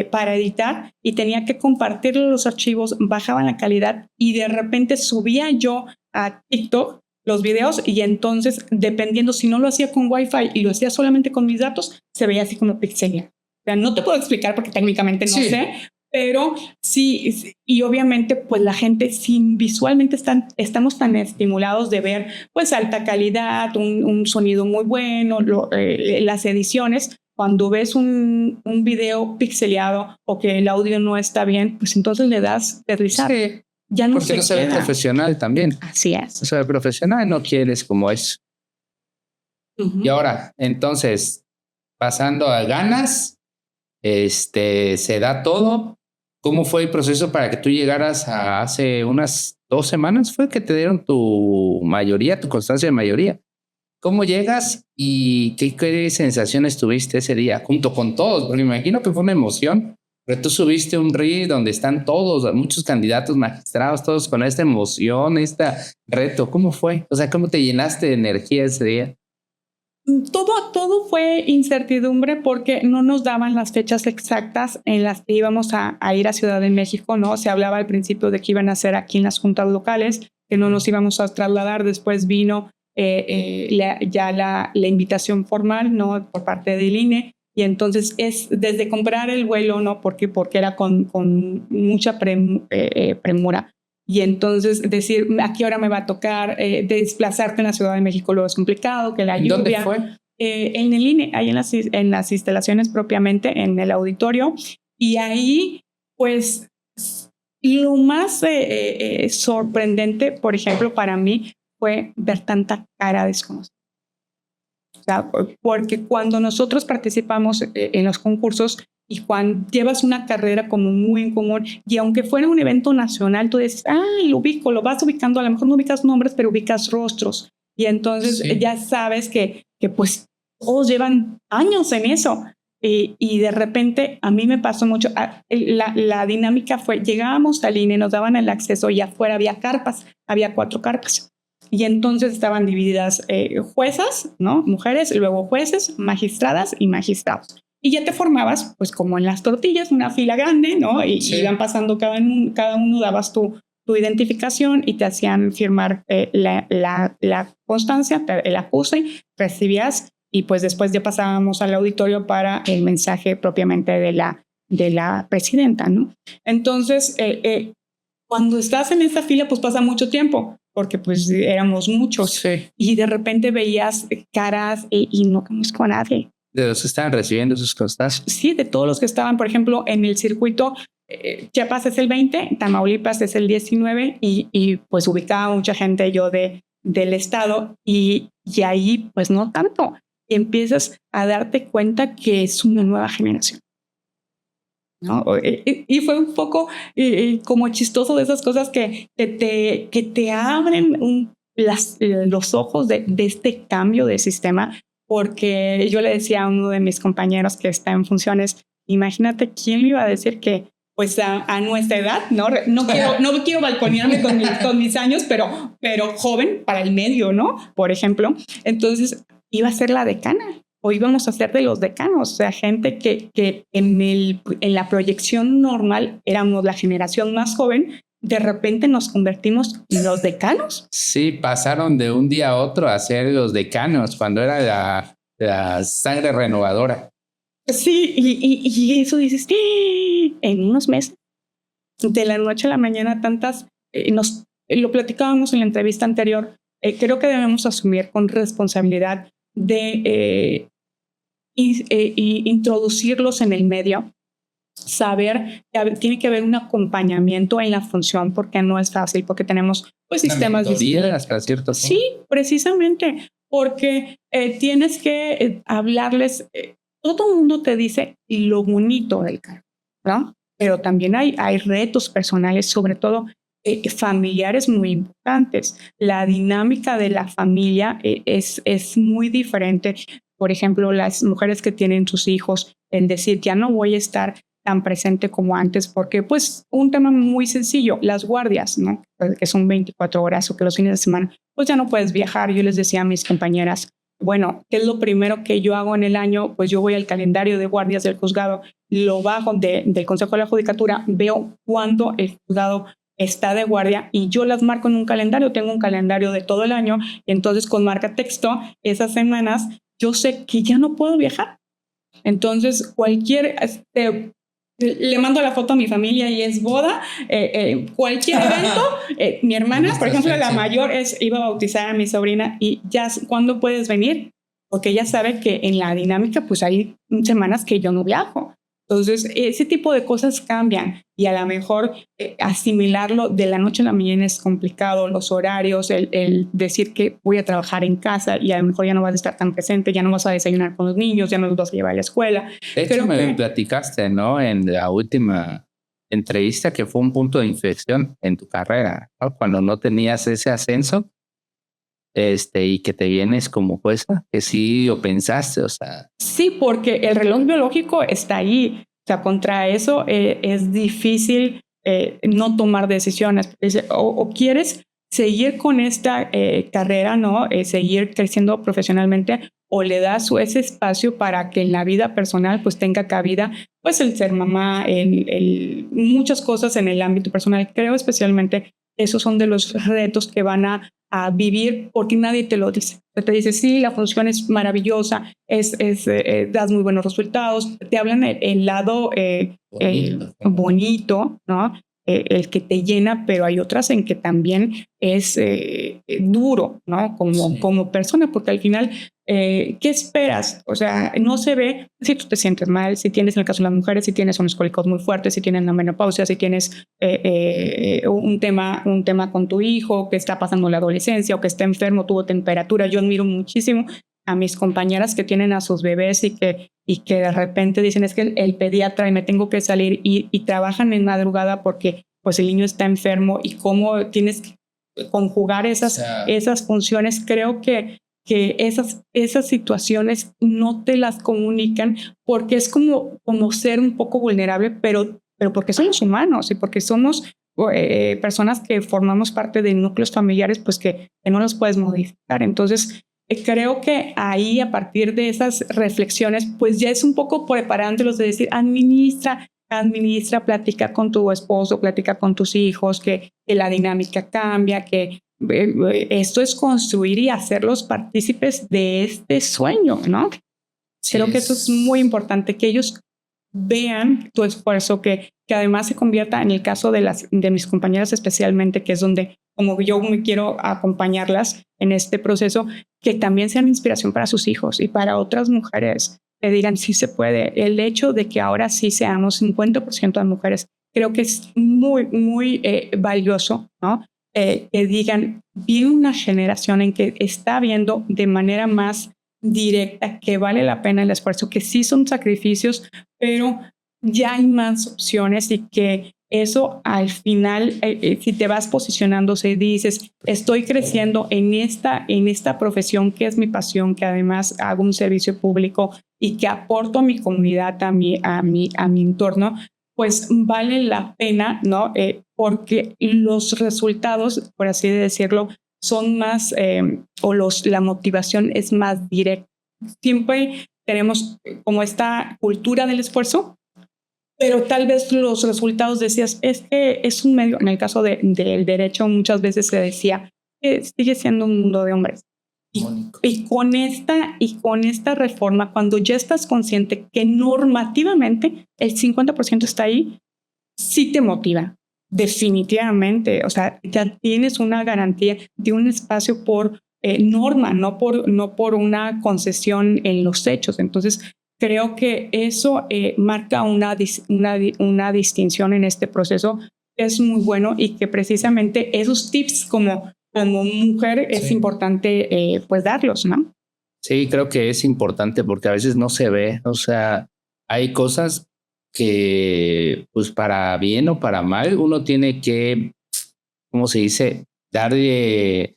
para editar y tenía que compartir los archivos, bajaban la calidad y de repente subía yo a TikTok los videos, y entonces, dependiendo si no lo hacía con Wi-Fi y lo hacía solamente con mis datos, se veía así como pixelado. O sea, no te puedo explicar porque técnicamente no sé, pero sí, y obviamente pues la gente, visualmente estamos tan estimulados de ver pues alta calidad, un sonido muy bueno, las ediciones. Cuando ves un video pixeleado o que el audio no está bien, pues entonces le das deslizar. Sí, ya no porque no se ve profesional también. Así es. No se ve profesional, no quieres como eso. Y ahora, entonces, pasando a ganas, se da todo. ¿Cómo fue el proceso para que tú llegaras a hace unas 2 semanas? ¿Fue que te dieron tu mayoría, tu constancia de mayoría? ¿Cómo llegas y qué sensaciones tuviste ese día junto con todos? Porque me imagino que fue una emoción, pero tú subiste un reel donde están todos, muchos candidatos magistrados, todos con esta emoción, este reto. ¿Cómo fue? O sea, ¿cómo te llenaste de energía ese día? Todo fue incertidumbre, porque no nos daban las fechas exactas en las que íbamos a ir a Ciudad de México, ¿no? Se hablaba al principio de que iban a ser aquí en las juntas locales, que no nos íbamos a trasladar. Después vino la invitación formal, ¿no? Por parte del INE, y entonces es desde comprar el vuelo, ¿no? Porque era con mucha premura. Y entonces decir a qué hora me va a tocar, desplazarte en la Ciudad de México luego es complicado, que la lluvia. ¿Dónde fue? En el INE, ahí en las instalaciones propiamente, en el auditorio. Y ahí, pues, lo más sorprendente, por ejemplo, para mí, fue ver tanta cara desconocida. O sea, porque cuando nosotros participamos en los concursos y cuando llevas una carrera como muy en común, y aunque fuera un evento nacional, tú dices, lo ubico, lo vas ubicando, a lo mejor no ubicas nombres, pero ubicas rostros. Y entonces ya sabes que pues todos llevan años en eso. Y de repente a mí me pasó mucho, la dinámica fue, llegábamos al INE, nos daban el acceso y afuera había carpas, había 4 carpas. Y entonces estaban divididas juezas, ¿no? Mujeres, luego jueces, magistradas y magistrados. Y ya te formabas, pues como en las tortillas, una fila grande, ¿no? Y iban pasando cada uno dabas tu identificación y te hacían firmar la constancia, el acuse, recibías y pues después ya pasábamos al auditorio para el mensaje propiamente de la presidenta, ¿no? Entonces, cuando estás en esta fila, pues pasa mucho tiempo, porque pues éramos muchos. Y de repente veías caras y no conozco a nadie. ¿De los que estaban recibiendo sus constancias? Sí, de todos los que estaban, por ejemplo, en el circuito, Chiapas es el 20, Tamaulipas es el 19 y pues ubicaba mucha gente yo del estado y ahí pues no tanto. Y empiezas a darte cuenta que es una nueva generación, ¿no? Y fue un poco como chistoso de esas cosas que te abren los ojos de este cambio de sistema, porque yo le decía a uno de mis compañeros que está en funciones, imagínate quién le iba a decir que pues a nuestra edad, no quiero balconearme con mis años, pero joven para el medio, ¿no? Por ejemplo, entonces iba a ser la decana o íbamos a ser de los decanos, o sea, gente que en la proyección normal éramos la generación más joven, de repente nos convertimos en los decanos. Sí, pasaron de un día a otro a ser los decanos cuando era la sangre renovadora. Sí, y eso dices, en unos meses, de la noche a la mañana, tantas, lo platicábamos en la entrevista anterior, creo que debemos asumir con responsabilidad de introducirlos en el medio, saber que tiene que haber un acompañamiento en la función, porque no es fácil, porque tenemos pues sistemas distintos. Hasta cierto punto. Sí, precisamente, porque tienes que hablarles, todo el mundo te dice lo bonito del cargo, ¿no? Pero también hay retos personales, sobre todo familiares muy importantes. La dinámica de la familia es muy diferente. Por ejemplo, las mujeres que tienen sus hijos, en decir, ya no voy a estar tan presente como antes, porque pues un tema muy sencillo, las guardias, ¿no? Que son 24 horas o que los fines de semana, pues ya no puedes viajar. Yo les decía a mis compañeras, bueno, ¿qué es lo primero que yo hago en el año? Pues yo voy al calendario de guardias del juzgado, lo bajo del Consejo de la Judicatura, veo cuándo el juzgado está de guardia y yo las marco en un calendario, tengo un calendario de todo el año y entonces con marca texto, esas semanas, yo sé que ya no puedo viajar. Entonces, le mando la foto a mi familia y es boda, cualquier evento. Mi hermana, por ejemplo, la mayor iba a bautizar a mi sobrina y ya, ¿cuándo puedes venir? Porque ella sabe que en la dinámica pues hay semanas que yo no viajo. Entonces, ese tipo de cosas cambian y a lo mejor asimilarlo de la noche a la mañana es complicado, los horarios, el decir que voy a trabajar en casa y a lo mejor ya no vas a estar tan presente, ya no vas a desayunar con los niños, ya no los vas a llevar a la escuela. De hecho, me platicaste, ¿no? En la última entrevista que fue un punto de inflexión en tu carrera, ¿no? Cuando no tenías ese ascenso y que te vienes como jueza, que sí lo pensaste, o sea. Sí, porque el reloj biológico está ahí. O sea, contra eso es difícil no tomar decisiones. O quieres seguir con esta carrera, ¿no? Seguir creciendo profesionalmente, o le das ese espacio para que en la vida personal pues tenga cabida pues el ser mamá, muchas cosas en el ámbito personal. Creo especialmente esos son de los retos que van a vivir porque nadie te lo dice. Te dice, sí, la función es maravillosa, das muy buenos resultados, te hablan el lado bonito, ¿no? el que te llena, pero hay otras en que también es duro, ¿no? Como persona, porque al final, ¿qué esperas? O sea, no se ve si tú te sientes mal, si tienes, en el caso de las mujeres, si tienes unos cólicos muy fuertes, si tienes una menopausia, si tienes un tema con tu hijo que está pasando la adolescencia o que está enfermo, tuvo temperatura. Yo admiro muchísimo a mis compañeras que tienen a sus bebés y que de repente dicen es que el pediatra y me tengo que salir y trabajan en madrugada porque pues el niño está enfermo y cómo tienes que conjugar esas funciones. Creo que esas situaciones no te las comunican porque es como ser un poco vulnerable, pero porque somos humanos y porque somos personas que formamos parte de núcleos familiares, pues que no los puedes modificar. Entonces, creo que ahí, a partir de esas reflexiones, pues ya es un poco preparándolos de decir, administra, platica con tu esposo, platica con tus hijos, que la dinámica cambia, que esto es construir y hacerlos partícipes de este sueño, ¿no? Sí, creo que eso es muy importante, que ellos vean tu esfuerzo, que además se convierta, en el caso de mis compañeras especialmente, que es donde como yo me quiero acompañarlas en este proceso, que también sean inspiración para sus hijos y para otras mujeres, que digan sí se puede. El hecho de que ahora sí seamos 50% de mujeres, creo que es muy, muy valioso, ¿no? Que digan, viene una generación en que está viendo de manera más directa que vale la pena el esfuerzo, que sí son sacrificios, pero ya hay más opciones y que eso al final, si te vas posicionando, si dices, estoy creciendo en esta profesión que es mi pasión, que además hago un servicio público y que aporto a mi comunidad, a mi entorno, pues vale la pena, ¿no? Porque los resultados, por así decirlo, son más, la motivación es más directa. Siempre tenemos como esta cultura del esfuerzo, pero tal vez los resultados decías, es que es un medio, en el caso del derecho muchas veces se decía, sigue siendo un mundo de hombres. Y con esta reforma, cuando ya estás consciente que normativamente el 50% está ahí, sí te motiva, definitivamente. O sea, ya tienes una garantía de un espacio por norma, no por una concesión en los hechos. Entonces, creo que eso marca una distinción en este proceso. Es muy bueno y que precisamente esos tips como mujer es importante pues darlos, ¿no? Sí, creo que es importante porque a veces no se ve, o sea, hay cosas que pues para bien o para mal uno tiene que, ¿cómo se dice? Darle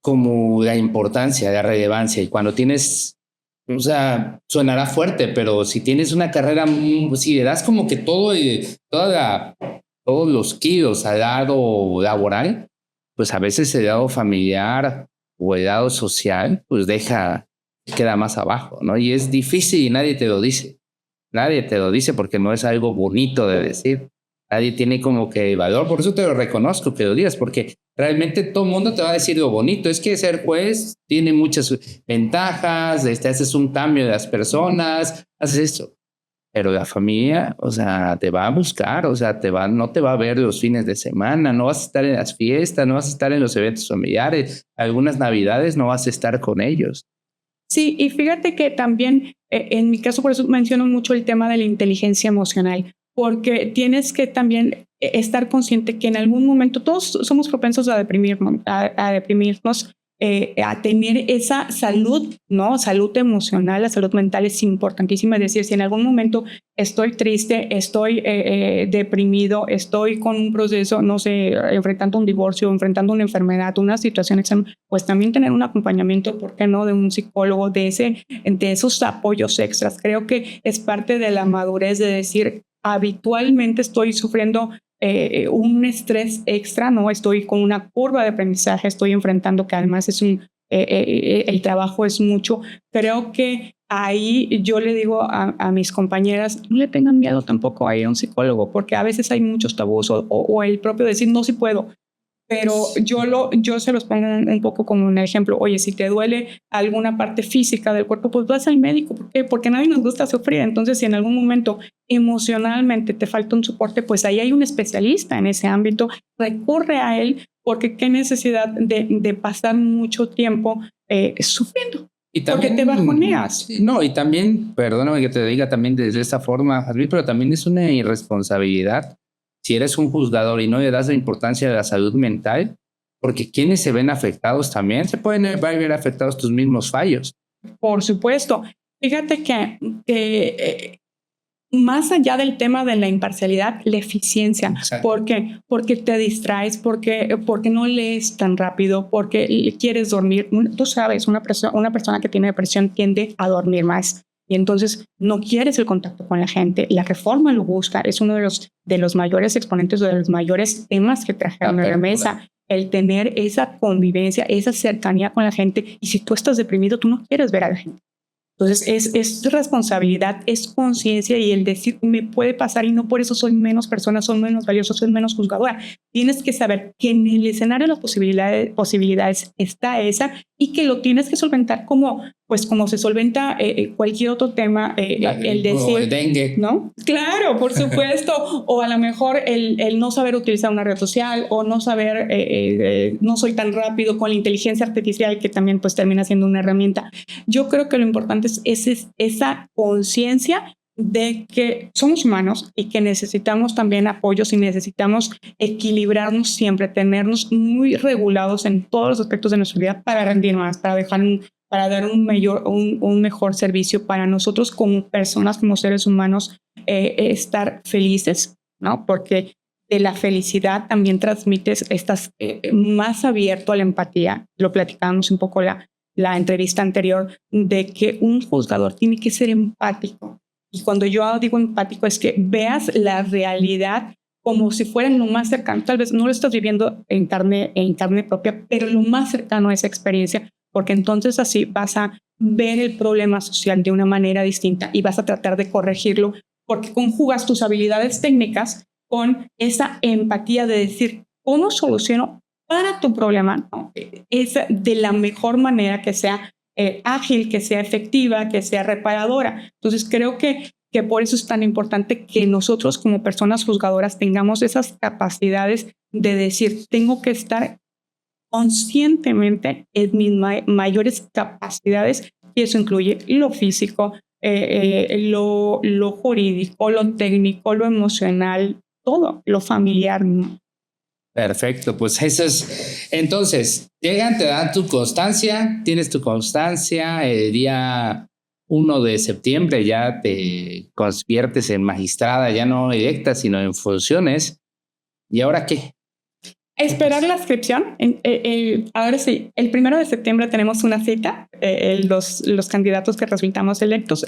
como la importancia, la relevancia. Y cuando tienes, o sea, sonará fuerte, pero si tienes una carrera, si le das como que todos los kilos al lado laboral, pues a veces el lado familiar o el lado social, pues queda más abajo, ¿no? Y es difícil y nadie te lo dice. Nadie te lo dice porque no es algo bonito de decir. Nadie tiene como que valor. Por eso te lo reconozco que lo digas, porque realmente todo el mundo te va a decir lo bonito. Es que ser juez tiene muchas ventajas. Haces un cambio de las personas, haces esto. Pero la familia, o sea, te va a buscar, o sea, no te va a ver los fines de semana, no vas a estar en las fiestas, no vas a estar en los eventos familiares. Algunas navidades no vas a estar con ellos. Sí, y fíjate que también, en mi caso, por eso menciono mucho el tema de la inteligencia emocional, porque tienes que también estar consciente que en algún momento todos somos propensos a deprimirnos, a tener esa salud, ¿no? Salud emocional, la salud mental es importantísima. Es decir, si en algún momento estoy triste, estoy deprimido, estoy con un proceso, no sé, enfrentando un divorcio, enfrentando una enfermedad, una situación extrema, pues también tener un acompañamiento, ¿por qué no?, de un psicólogo, de esos apoyos extras. Creo que es parte de la madurez de decir, habitualmente estoy sufriendo un estrés extra, ¿no? Estoy con una curva de aprendizaje, estoy enfrentando que además el trabajo es mucho. Creo que ahí yo le digo a mis compañeras, no le tengan miedo tampoco a ir a un psicólogo, porque a veces hay muchos tabús o el propio decir, no, sí puedo. Pero yo se los pongo un poco como un ejemplo. Oye, si te duele alguna parte física del cuerpo, pues vas al médico. ¿Por qué? Porque a nadie nos gusta sufrir. Entonces, si en algún momento emocionalmente te falta un soporte, pues ahí hay un especialista en ese ámbito, recurre a él, porque qué necesidad de pasar mucho tiempo sufriendo. Y también, porque te bajoneas. Sí, no, y también, perdóname que te diga también desde esta forma, Jazmín, pero también es una irresponsabilidad si eres un juzgador y no le das la importancia a la salud mental, porque quienes se ven afectados también se pueden ver afectados tus mismos fallos. Por supuesto. Fíjate que más allá del tema de la imparcialidad, la eficiencia. Exacto. ¿Por qué? Porque te distraes, porque no lees tan rápido, porque quieres dormir. Tú sabes, una persona que tiene depresión tiende a dormir más. Y entonces no quieres el contacto con la gente. La reforma lo busca. Es uno de los mayores exponentes, de los mayores temas que trajeron a la mesa. El tener esa convivencia, esa cercanía con la gente. Y si tú estás deprimido, tú no quieres ver a la gente. Entonces es responsabilidad, es conciencia, y el decir me puede pasar y no por eso soy menos persona, soy menos valioso, soy menos juzgadora. Tienes que saber que en el escenario de las posibilidades está esa, y que lo tienes que solventar como se solventa cualquier otro tema, el decir, o el dengue, ¿no? Claro, por supuesto. O a lo mejor el no saber utilizar una red social, o no saber, no soy tan rápido con la inteligencia artificial, que también pues termina siendo una herramienta. Yo creo que lo importante es esa conciencia de que somos humanos y que necesitamos también apoyos, y necesitamos equilibrarnos siempre, tenernos muy regulados en todos los aspectos de nuestra vida para rendir más, para dar un mejor servicio para nosotros como personas, como seres humanos, estar felices, ¿no? Porque de la felicidad también transmites, estás más abierto a la empatía. Lo platicábamos un poco la entrevista anterior, de que un juzgador tiene que ser empático. Y cuando yo digo empático, es que veas la realidad como si fuera lo más cercano. Tal vez no lo estás viviendo en carne propia, pero lo más cercano a esa experiencia, porque entonces así vas a ver el problema social de una manera distinta y vas a tratar de corregirlo, porque conjugas tus habilidades técnicas con esa empatía de decir, ¿cómo soluciono para tu problema? ¿No? Es de la mejor manera, que sea ágil, que sea efectiva, que sea reparadora. Entonces creo que por eso es tan importante que nosotros como personas juzgadoras tengamos esas capacidades de decir, tengo que estar conscientemente en mis mayores capacidades, y eso incluye lo físico, lo jurídico, lo técnico, lo emocional, todo, lo familiar, ¿no? Perfecto, pues eso es. Entonces, llegan, te dan tu constancia, tienes tu constancia, el día 1 de septiembre ya te conviertes en magistrada, ya no directa, sino en funciones. ¿Y ahora qué? Esperar la inscripción. Ahora sí, el 1 de septiembre tenemos una cita. Los candidatos que resultamos electos,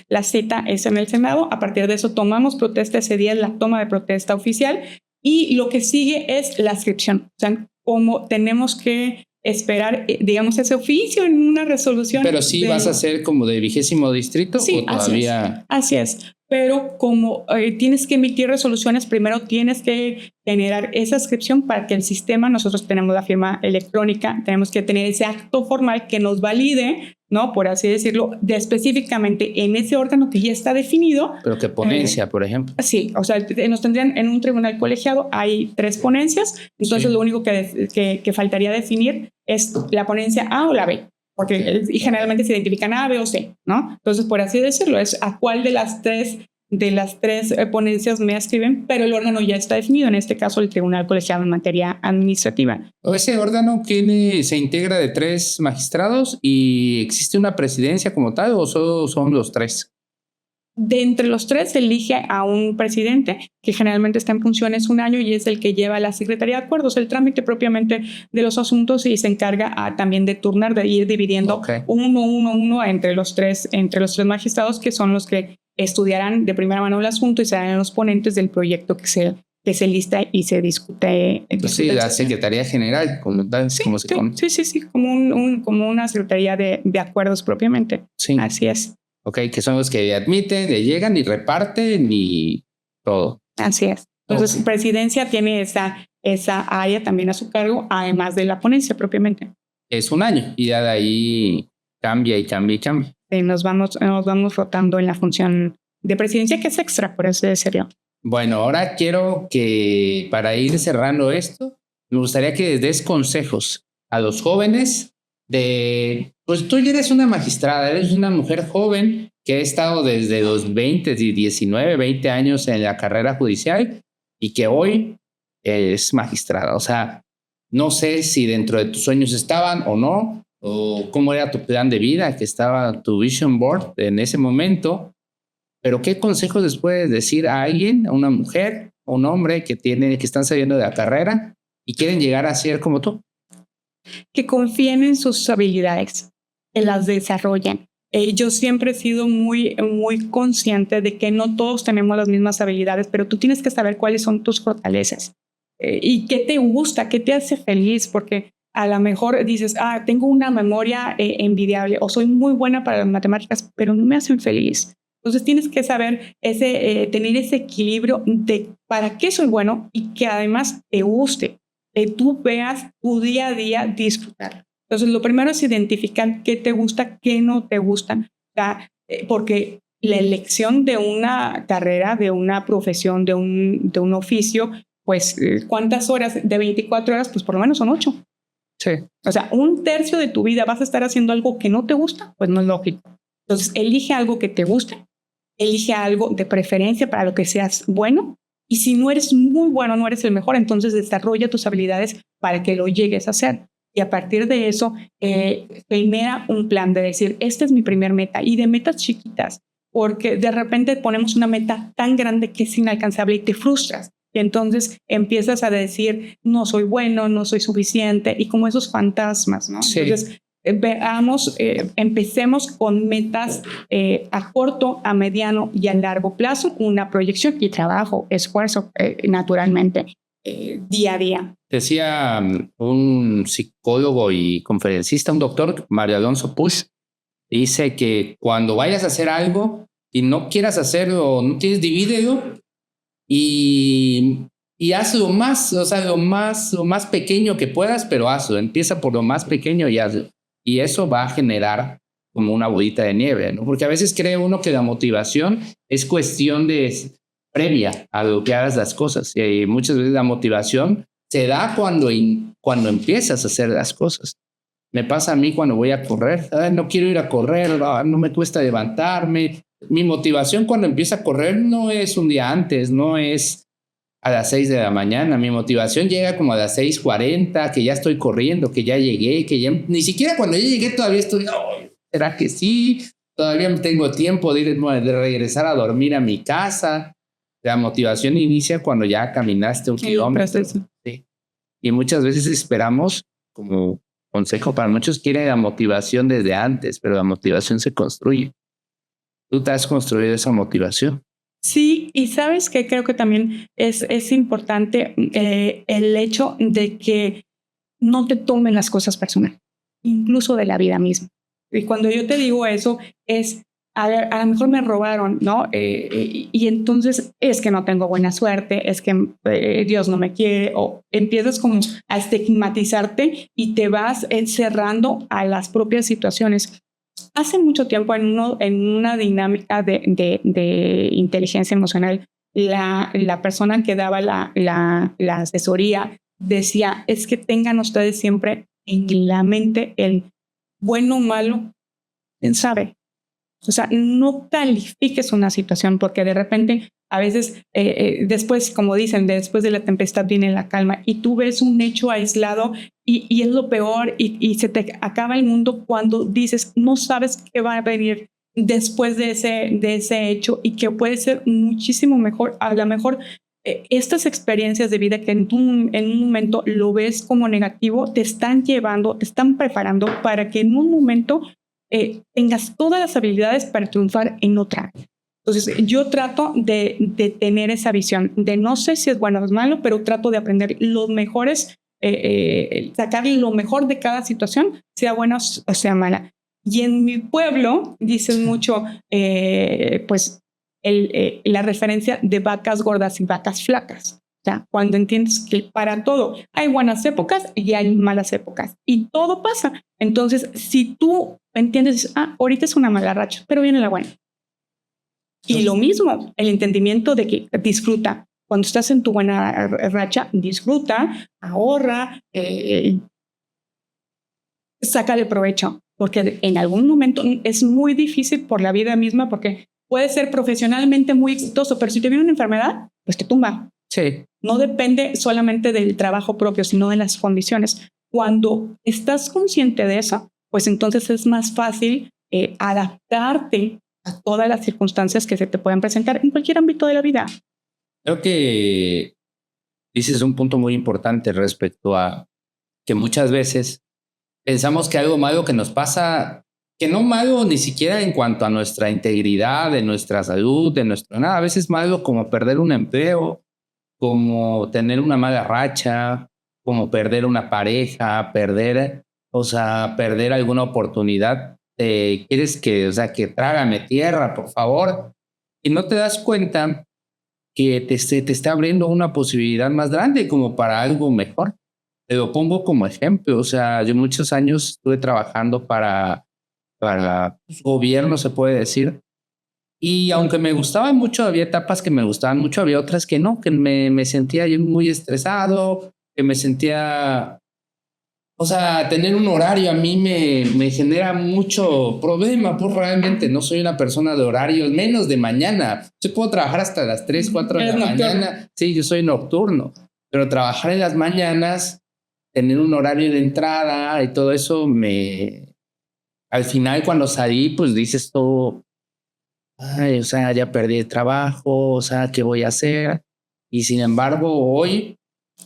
la cita es en el Senado. A partir de eso tomamos protesta. Ese día es la toma de protesta oficial. Y lo que sigue es la inscripción. O sea, como tenemos que esperar, digamos, ese oficio en una resolución. Pero sí vas a ser como de 20º distrito, sí, o todavía. Así es. Pero como tienes que emitir resoluciones, primero tienes que generar esa inscripción para que el sistema, nosotros tenemos la firma electrónica, tenemos que tener ese acto formal que nos valide, ¿no? Por así decirlo, específicamente en ese órgano que ya está definido. Pero que ponencia, por ejemplo. Sí, o sea, nos tendrían en un tribunal colegiado, hay 3 ponencias, entonces sí. Lo único que faltaría definir es la ponencia A o la B, porque y generalmente se identifican A, B o C, ¿no? Entonces, por así decirlo, es a cuál de las tres ponencias me escriben, pero el órgano ya está definido, en este caso el tribunal colegiado en materia administrativa. Ese órgano se integra de 3 magistrados, y existe una presidencia como tal, o solo son los 3. De entre los 3 se elige a un presidente, que generalmente está en funciones 1 año, y es el que lleva la Secretaría de Acuerdos, el trámite propiamente de los asuntos, y se encarga también de turnar, de ir dividiendo uno entre los tres magistrados, que son los que estudiarán de primera mano el asunto y serán los ponentes del proyecto que se lista y se discute. Sí, la Secretaría General, como tal, sí, como se conoce. Sí, como una Secretaría de Acuerdos propiamente. Sí. Así es. Ok, que son los que admiten, le llegan y reparten y todo. Así es. Entonces, presidencia tiene esa área también a su cargo, además de la ponencia propiamente. Es 1 año, y ya de ahí cambia y cambia y cambia. Sí, nos vamos rotando en la función de presidencia, que es extra, por así decirlo. Bueno, ahora quiero que para ir cerrando esto, me gustaría que des consejos a los jóvenes pues tú ya eres una magistrada, eres una mujer joven que ha estado desde los 20, 19, 20 años en la carrera judicial y que hoy es magistrada. O sea, no sé si dentro de tus sueños estaban o no, o cómo era tu plan de vida, que estaba tu vision board en ese momento, pero ¿qué consejos les puedes decir a alguien, a una mujer, a un hombre que están saliendo de la carrera y quieren llegar a ser como tú? Que confíen en sus habilidades, que las desarrollen. Yo siempre he sido muy consciente de que no todos tenemos las mismas habilidades, pero tú tienes que saber cuáles son tus fortalezas y qué te gusta, qué te hace feliz, porque a lo mejor dices, tengo una memoria envidiable o soy muy buena para las matemáticas, pero no me hacen feliz. Entonces tienes que saber tener ese equilibrio de para qué soy bueno y que además te guste, que tú veas tu día a día disfrutar. Entonces, lo primero es identificar qué te gusta, qué no te gusta, porque la elección de una carrera, de una profesión, de un oficio, pues, ¿cuántas horas? De 24 horas, pues por lo menos son 8. Sí. O sea, un tercio de tu vida vas a estar haciendo algo que no te gusta, pues no es lógico. Entonces, elige algo que te guste, elige algo de preferencia para lo que seas bueno. Y si no eres muy bueno, no eres el mejor, entonces desarrolla tus habilidades para que lo llegues a hacer. Y a partir de eso, genera un plan de decir, esta es mi primer meta, y de metas chiquitas, porque de repente ponemos una meta tan grande que es inalcanzable y te frustras. Y entonces empiezas a decir, no soy bueno, no soy suficiente, y como esos fantasmas, ¿no? Sí. Entonces, empecemos con metas a corto, a mediano y a largo plazo, una proyección y trabajo, esfuerzo, naturalmente, día a día. Decía un psicólogo y conferencista, un doctor, Mario Alonso Puig, dice que cuando vayas a hacer algo y no quieras hacerlo, no tienes, divídelo y hazlo más, o sea, lo más pequeño que puedas, pero hazlo. Empieza por lo más pequeño y hazlo. Y eso va a generar como una bolita de nieve, ¿no? Porque a veces cree uno que la motivación es cuestión previa a lo que hagas las cosas. Y muchas veces la motivación se da cuando empiezas a hacer las cosas. Me pasa a mí cuando voy a correr. No quiero ir a correr, no me cuesta levantarme. Mi motivación cuando empiezo a correr no es un día antes, no es a las 6 de la mañana. Mi motivación llega como a las 6:40, que ya estoy corriendo, que ya llegué, que ya ni siquiera cuando ya llegué todavía estoy, ¿será que sí? Todavía tengo tiempo de regresar a dormir a mi casa. La motivación inicia cuando ya caminaste un kilómetro. Sí. Y muchas veces esperamos, como consejo para muchos, quieren la motivación desde antes, pero la motivación se construye. Tú te has construido esa motivación. Sí, y sabes que creo que también es importante el hecho de que no te tomen las cosas personales, incluso de la vida misma. Y cuando yo te digo eso, es a lo mejor me robaron, ¿no? Y entonces es que no tengo buena suerte, es que Dios no me quiere, o empiezas como a estigmatizarte y te vas encerrando a las propias situaciones. Hace mucho tiempo en una dinámica de inteligencia emocional, la persona que daba la asesoría decía, es que tengan ustedes siempre en la mente el bueno o malo, quién sabe. O sea, no califiques una situación porque de repente a veces después, como dicen, después de la tempestad viene la calma y tú ves un hecho aislado y es lo peor y se te acaba el mundo cuando dices no sabes qué va a venir después de ese hecho y que puede ser muchísimo mejor. A lo mejor estas experiencias de vida que en un momento lo ves como negativo te están llevando, te están preparando para que en un momento tengas todas las habilidades para triunfar en otra área. Entonces, yo trato de tener esa visión de no sé si es bueno o es malo, pero trato de aprender los mejores, sacar lo mejor de cada situación, sea buena o sea mala. Y en mi pueblo dicen mucho, pues, la referencia de vacas gordas y vacas flacas. O sea, cuando entiendes que para todo hay buenas épocas y hay malas épocas y todo pasa. Entonces, si tú entiendes, ahorita es una mala racha, pero viene la buena. Y lo mismo, el entendimiento de que disfruta. Cuando estás en tu buena racha, disfruta, ahorra, sácale provecho, porque en algún momento es muy difícil por la vida misma, porque puedes ser profesionalmente muy exitoso, pero si te viene una enfermedad, pues te tumba. Sí. No depende solamente del trabajo propio, sino de las condiciones. Cuando estás consciente de eso, pues entonces es más fácil adaptarte a todas las circunstancias que se te puedan presentar en cualquier ámbito de la vida. Creo que dices un punto muy importante respecto a que muchas veces pensamos que algo malo que nos pasa, que no malo ni siquiera en cuanto a nuestra integridad, de nuestra salud, de nuestro nada, a veces malo como perder un empleo, como tener una mala racha, como perder una pareja, perder alguna oportunidad. Quieres que, que trágame tierra, por favor, y no te das cuenta que te está abriendo una posibilidad más grande como para algo mejor. Te lo pongo como ejemplo, yo muchos años estuve trabajando para gobierno, se puede decir, y aunque me gustaba mucho, había etapas que me gustaban mucho, había otras que no, que me sentía yo muy estresado, que me sentía, tener un horario a mí me genera mucho problema, pues realmente no soy una persona de horarios, menos de mañana. Yo puedo trabajar hasta las 3, 4 de la mañana. Sí, yo soy nocturno, pero trabajar en las mañanas, tener un horario de entrada y todo eso al final cuando salí, pues dices todo, ay, ya perdí el trabajo, ¿qué voy a hacer? Y sin embargo, hoy,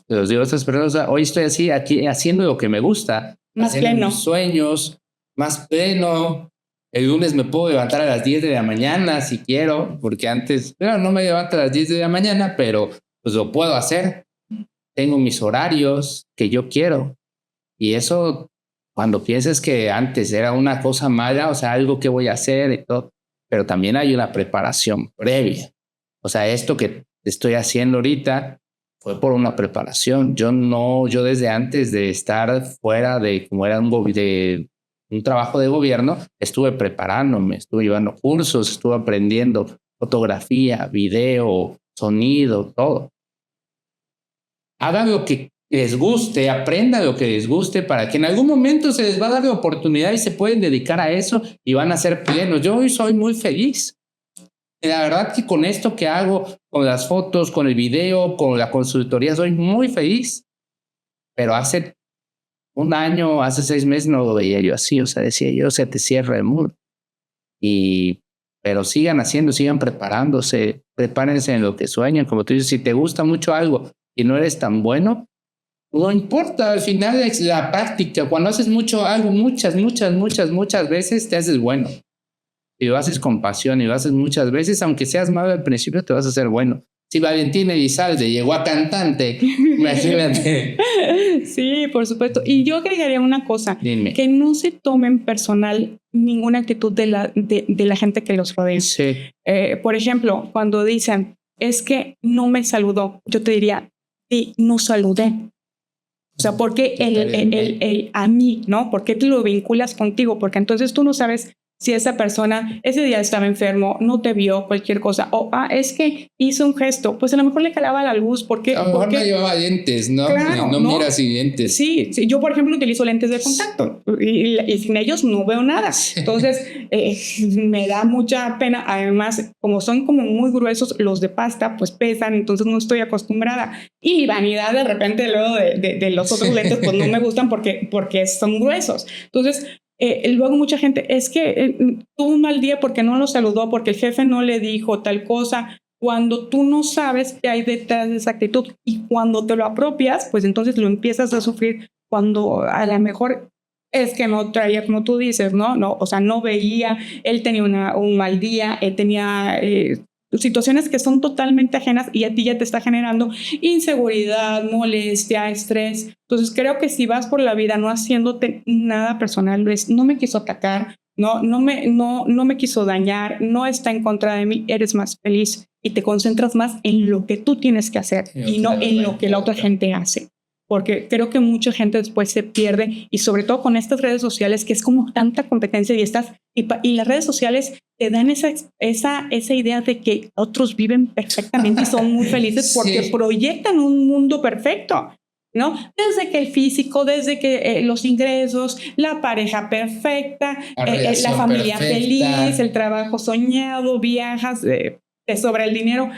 los digo a estas personas, hoy estoy así, aquí haciendo lo que me gusta, más pleno, mis sueños, más pleno. El lunes me puedo levantar a las 10 de la mañana si quiero, porque antes, no me levanto a las 10 de la mañana, pero pues lo puedo hacer. Tengo mis horarios que yo quiero. Y eso, cuando piensas que antes era una cosa mala, algo que voy a hacer y todo, pero también hay una preparación previa. Esto que estoy haciendo ahorita fue por una preparación. Yo desde antes de estar fuera de como era de un trabajo de gobierno, estuve preparándome, estuve llevando cursos, estuve aprendiendo fotografía, video, sonido, todo. Hagan lo que les guste, aprendan lo que les guste para que en algún momento se les va a dar la oportunidad y se pueden dedicar a eso y van a ser plenos. Yo hoy soy muy feliz. La verdad que con esto que hago, con las fotos, con el video, con la consultoría, soy muy feliz. Pero hace un año, hace 6 meses no lo veía yo así, decía yo, se te cierra el mundo. Pero sigan haciendo, sigan preparándose, prepárense en lo que sueñan. Como tú dices, si te gusta mucho algo y no eres tan bueno, no importa, al final es la práctica. Cuando haces algo muchas veces, te haces bueno. Y lo haces con pasión y lo haces muchas veces, aunque seas malo al principio, te vas a hacer bueno. Si Valentina Elizalde llegó a cantante, imagínate. Sí, por supuesto. Y yo agregaría una cosa. Dime. Que no se tomen personal ninguna actitud de la gente que los rodea. Sí. Por ejemplo, cuando dicen, es que no me saludó, yo te diría, sí, no saludé. ¿Por qué el a mí, no? ¿Por qué te lo vinculas contigo? Porque entonces tú no sabes si esa persona ese día estaba enfermo, no te vio, cualquier cosa, o es que hizo un gesto, pues a lo mejor le calaba la luz, porque a lo mejor no llevaba lentes, ¿no? Claro, no mira sin lentes. Sí, yo por ejemplo utilizo lentes de contacto y sin ellos no veo nada, entonces me da mucha pena, además como son como muy gruesos los de pasta, pues pesan, entonces no estoy acostumbrada, y mi vanidad de repente luego de los otros lentes pues no me gustan porque son gruesos, entonces luego mucha gente, es que tuvo un mal día porque no lo saludó, porque el jefe no le dijo tal cosa, cuando tú no sabes qué hay detrás de esa actitud y cuando te lo apropias, pues entonces lo empiezas a sufrir cuando a lo mejor es que no traía, como tú dices, ¿no? No veía, él tenía un mal día, él tenía situaciones que son totalmente ajenas y a ti ya te está generando inseguridad, molestia, estrés. Entonces creo que si vas por la vida no haciéndote nada personal, no me quiso atacar, no me quiso dañar, no está en contra de mí, eres más feliz y te concentras más en lo que tú tienes que hacer y no en lo que la otra gente hace. Porque creo que mucha gente después se pierde y sobre todo con estas redes sociales que es como tanta competencia y las redes sociales te dan esa idea de que otros viven perfectamente y son muy felices porque Sí. proyectan un mundo perfecto, ¿no? Desde que el físico, desde que los ingresos, la pareja perfecta, La la relación familia perfecta. feliz, el trabajo soñado, viajas, te sobra el dinero.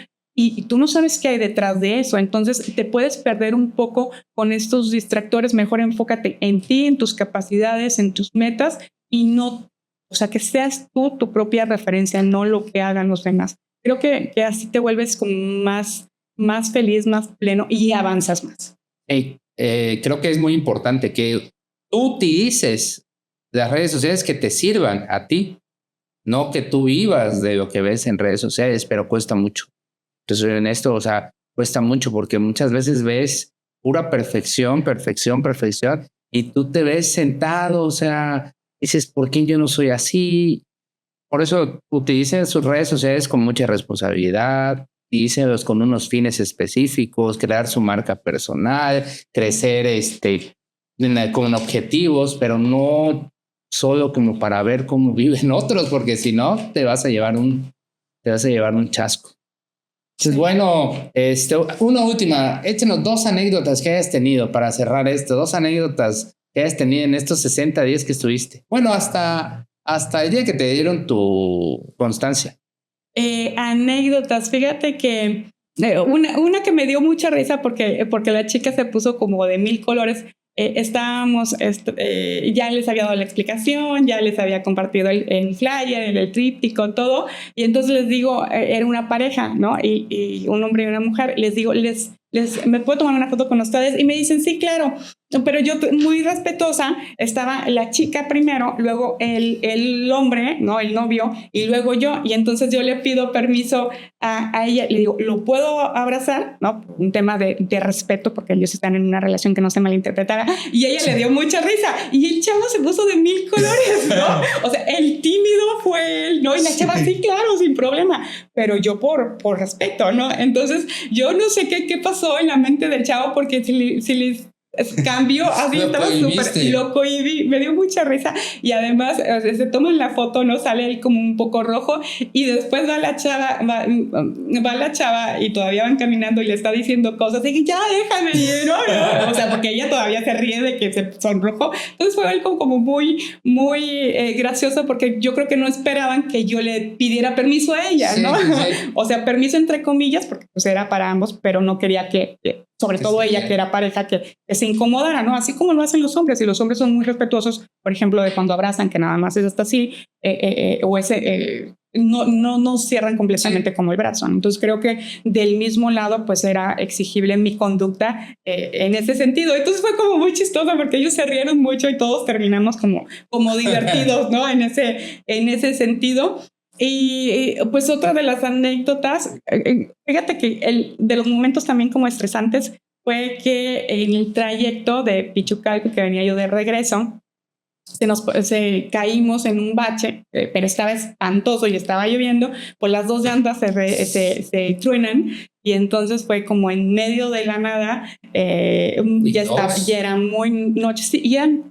Y tú no sabes qué hay detrás de eso, entonces te puedes perder un poco con estos distractores. Mejor enfócate en ti, en tus capacidades, en tus metas y no, o sea, que seas tú tu propia referencia, no lo que hagan los demás. Creo que así te vuelves como más feliz, más pleno y avanzas más. Creo que es muy importante que tú utilices las redes sociales que te sirvan a ti, no que tú vivas de lo que ves en redes sociales, pero cuesta mucho. Entonces, en esto, o sea, cuesta mucho porque muchas veces ves pura perfección, perfección, perfección, y tú te ves sentado, o sea, dices, ¿por qué yo no soy así? Por eso utilicen sus redes sociales con mucha responsabilidad, utilícenlos con unos fines específicos, crear su marca personal, crecer con objetivos, pero no solo como para ver cómo viven otros, porque si no, te vas a llevar un chasco. Entonces, bueno, una última, échenos 2 anécdotas que hayas tenido para cerrar esto, 2 anécdotas que hayas tenido en estos 60 días que estuviste. Bueno, hasta el día que te dieron tu constancia. Anécdotas, fíjate que una que me dio mucha risa porque la chica se puso como de 1000 colores. Estábamos, ya les había dado la explicación, ya les había compartido el flyer, el tríptico, todo, y entonces les digo, era una pareja, ¿no? Y un hombre y una mujer, les digo, ¿me puedo tomar una foto con ustedes? Y me dicen, sí, claro, pero yo muy respetuosa, estaba la chica primero, luego el hombre, ¿no? El novio, y luego yo, y entonces yo le pido permiso a ella, le digo, ¿lo puedo abrazar? ¿No? Un tema de respeto, porque ellos están en una relación que no se malinterpretara, y ella le dio mucha risa, y el chavo se puso de 1000 colores, ¿no? O sea, el tímido fue él, ¿no? Y la chava, sí, claro, sin problema, pero yo por respeto, ¿no? Entonces, yo no sé qué pasó en la mente del chavo, porque si les cambió, así estaba súper loco y me dio mucha risa. Y además, o sea, se toman la foto, no sale él como un poco rojo, y después va la chava y todavía van caminando y le está diciendo cosas y ya déjame, ¿no? O sea, porque ella todavía se ríe de que se sonrojó. Entonces fue algo como muy gracioso, porque yo creo que no esperaban que yo le pidiera permiso a ella, ¿no? Sí. O sea, permiso entre comillas, porque pues era para ambos, pero no quería que sobre todo ella, que era pareja, que se incomodara, ¿no? Así como lo hacen los hombres, y los hombres son muy respetuosos, por ejemplo, de cuando abrazan, que nada más es hasta así, o no cierran completamente como el brazo. Entonces creo que del mismo lado pues era exigible mi conducta en ese sentido. Entonces fue como muy chistoso porque ellos se rieron mucho y todos terminamos como divertidos, ¿no? En ese sentido. Y pues otra de las anécdotas, fíjate que de los momentos también como estresantes fue que en el trayecto de Pichucalco, que venía yo de regreso, caímos en un bache, pero estaba espantoso y estaba lloviendo, pues las 2 llantas se truenan, y entonces fue como en medio de la nada, ya era muy noche, sí, y eran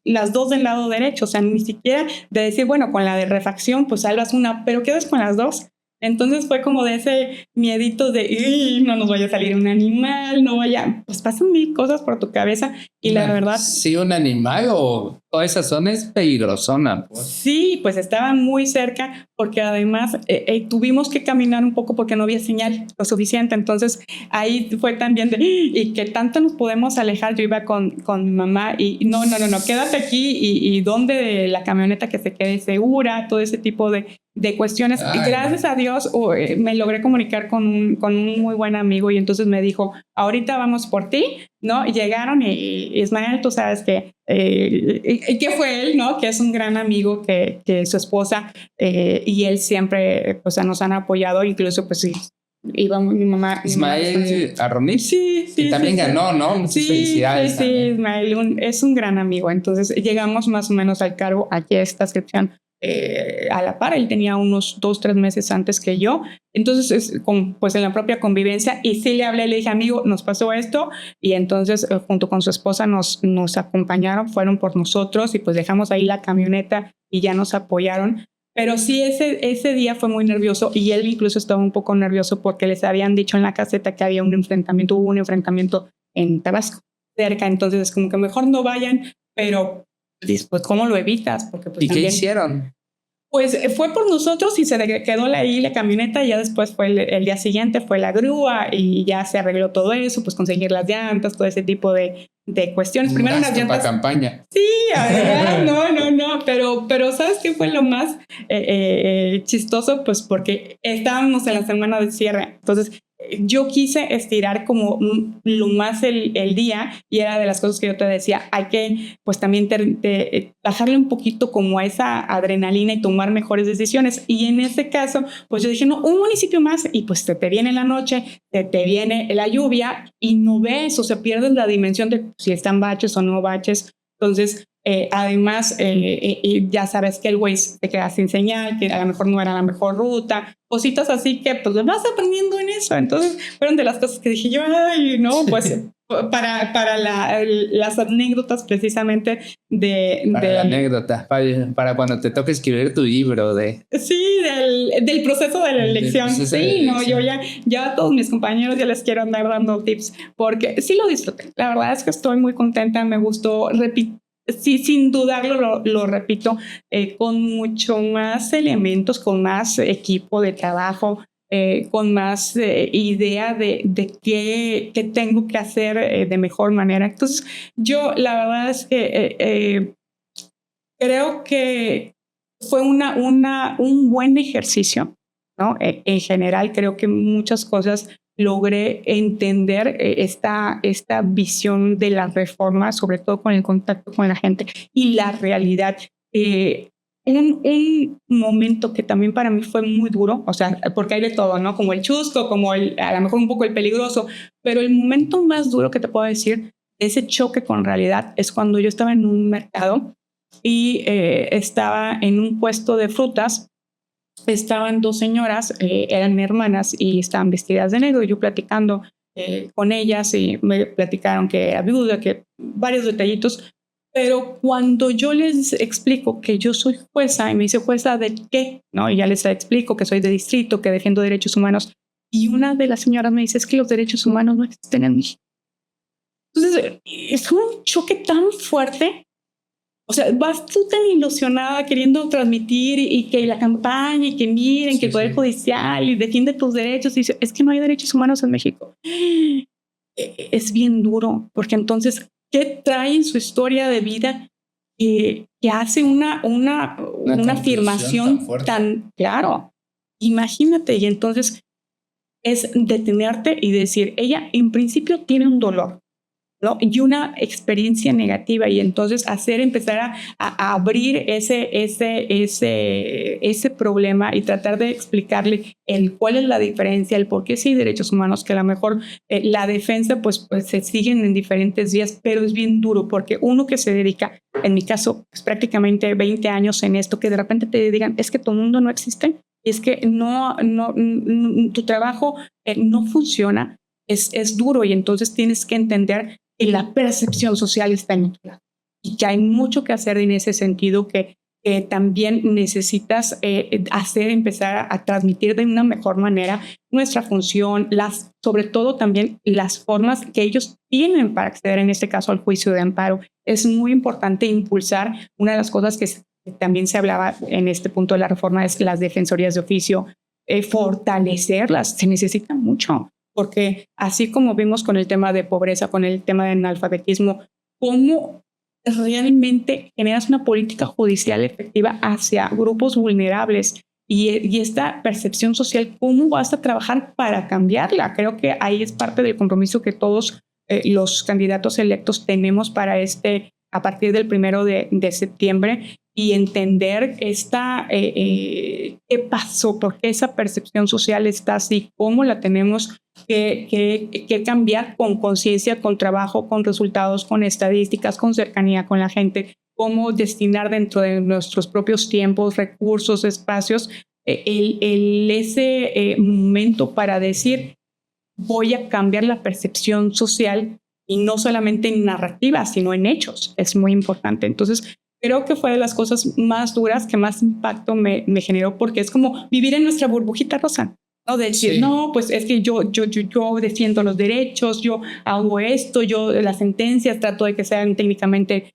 las 2 del lado derecho, o sea, ni siquiera de decir, bueno, con la de refacción, pues salvas una, pero quedas con las 2. Entonces fue como de ese miedito de no nos vaya a salir un animal, no vaya, pues pasan 1000 cosas por tu cabeza, y la verdad. Sí, un animal o toda esa zona es peligrosona. Pues. Sí, pues estaba muy cerca, porque además tuvimos que caminar un poco porque no había señal lo suficiente. Entonces ahí fue también y que tanto nos podemos alejar. Yo iba con mi mamá y no, quédate aquí, y donde la camioneta que se quede segura, todo ese tipo de cuestiones. Ay, gracias a Dios me logré comunicar con un muy buen amigo, y entonces me dijo, ahorita vamos por ti, ¿no? Llegaron y Ismael, tú sabes que fue él, ¿no? Que es un gran amigo, que su esposa y él siempre, o sea, nos han apoyado, incluso pues sí. Iba mi mamá. Ismael Arroní. Sí. Y también ganó, ¿no? Muchas felicidades. Sí, Ismael es un gran amigo. Entonces llegamos más o menos al cargo, aquí a esta sección, a la par. Él tenía unos 2-3 meses antes que yo. Entonces, pues en la propia convivencia, y sí le hablé, le dije, amigo, nos pasó esto, y entonces junto con su esposa nos acompañaron, fueron por nosotros, y pues dejamos ahí la camioneta y ya nos apoyaron. Pero sí, ese día fue muy nervioso y él incluso estaba un poco nervioso porque les habían dicho en la caseta que había hubo un enfrentamiento en Tabasco, cerca, entonces es como que mejor no vayan, pero después, ¿cómo lo evitas? Porque pues ¿Y también, qué hicieron? pues fue por nosotros y se quedó ahí la camioneta y ya después fue el día siguiente fue la grúa y ya se arregló todo eso, pues conseguir las llantas, todo ese tipo de cuestiones. Un Primero gasto unas llantas. para campaña. Sí, además, no, pero ¿sabes qué fue lo más chistoso? Pues porque estábamos en la semana de cierre, entonces yo quise estirar como lo más el día y era de las cosas que yo te decía, hay que pues también bajarle un poquito como a esa adrenalina y tomar mejores decisiones y en este caso pues yo dije no, un municipio más y pues te viene la noche, te viene la lluvia y no ves o se pierdes la dimensión de si están baches o no baches. Entonces, además, ya sabes que el Waze te queda sin señal, que a lo mejor no era la mejor ruta, cositas así que pues vas aprendiendo en eso. Entonces, fueron de las cosas que dije yo, ay, no, pues para las anécdotas precisamente Para la anécdota, para cuando te toque escribir tu libro de... Sí, del proceso de la elección. Proceso de Sí, no, elección. yo ya a todos mis compañeros ya les quiero andar dando tips porque sí lo disfruté. La verdad es que estoy muy contenta, me gustó, sí, sin dudarlo, lo repito, con mucho más elementos, con más equipo de trabajo, con más idea de qué tengo que hacer de mejor manera. Entonces, yo la verdad es que creo que fue un buen ejercicio, ¿no? En general, creo que muchas cosas logré entender esta visión de la reforma, sobre todo con el contacto con la gente y la realidad. Un momento que también para mí fue muy duro, o sea, porque hay de todo, ¿no? Como el chusco, como a lo mejor un poco el peligroso, pero el momento más duro que te puedo decir, ese choque con realidad, es cuando yo estaba en un mercado y estaba en un puesto de frutas. Estaban dos señoras, eran hermanas y estaban vestidas de negro y yo platicando con ellas y me platicaron que era viuda, que varios detallitos, pero cuando yo les explico que yo soy jueza y me dice jueza de qué, ¿no? Y ya les explico que soy de distrito, que defiendo derechos humanos y una de las señoras me dice es que los derechos humanos no existen en México. Entonces es un choque tan fuerte. O sea, vas tú tan ilusionada queriendo transmitir y que la campaña y que miren sí, que el Poder Judicial y defiende tus derechos y dice, es que no hay derechos humanos en México. Es bien duro, porque entonces, ¿qué trae en su historia de vida que hace una afirmación tan claro? Imagínate, y entonces es detenerte y decir, ella en principio tiene un dolor, ¿no? Y una experiencia negativa y entonces empezar a abrir ese problema y tratar de explicarle cuál es la diferencia, el por qué sí hay derechos humanos, que a lo mejor la defensa pues se siguen en diferentes vías, pero es bien duro porque uno que se dedica, en mi caso, pues, prácticamente 20 años en esto, que de repente te digan, es que tu mundo no existe, es que no tu trabajo no funciona, es duro y entonces tienes que entender que la percepción social está en otro lado y que hay mucho que hacer en ese sentido que también necesitas empezar a transmitir de una mejor manera nuestra función, sobre todo también las formas que ellos tienen para acceder en este caso al juicio de amparo. Es muy importante impulsar una de las cosas que también se hablaba en este punto de la reforma es las defensorías de oficio, fortalecerlas, se necesita mucho. Porque así como vimos con el tema de pobreza, con el tema de analfabetismo, ¿cómo realmente generas una política judicial efectiva hacia grupos vulnerables? Y esta percepción social, ¿cómo vas a trabajar para cambiarla? Creo que ahí es parte del compromiso que todos los candidatos electos tenemos para a partir del 1 de septiembre y entender qué pasó, por qué esa percepción social está así, cómo la tenemos que cambiar con conciencia, con trabajo, con resultados, con estadísticas, con cercanía con la gente, cómo destinar dentro de nuestros propios tiempos, recursos, espacios, ese momento para decir voy a cambiar la percepción social y no solamente en narrativa, sino en hechos. Es muy importante. Entonces, creo que fue de las cosas más duras que más impacto me generó, porque es como vivir en nuestra burbujita rosa, ¿no? De decir, sí, no, pues es que yo defiendo los derechos, yo hago esto, yo las sentencias trato de que sean técnicamente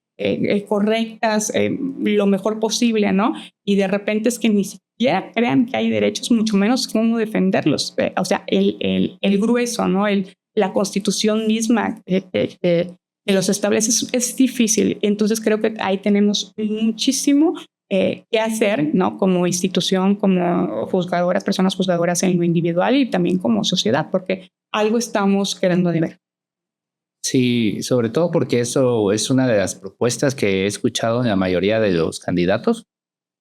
correctas, lo mejor posible, ¿no? Y de repente es que ni siquiera crean que hay derechos, mucho menos cómo defenderlos. O sea, el grueso, ¿no? La Constitución misma que los establece es difícil. Entonces creo que ahí tenemos muchísimo que hacer, ¿no? Como institución, como juzgadoras, personas juzgadoras en lo individual y también como sociedad, porque algo estamos queriendo de ver. Sí, sobre todo porque eso es una de las propuestas que he escuchado en la mayoría de los candidatos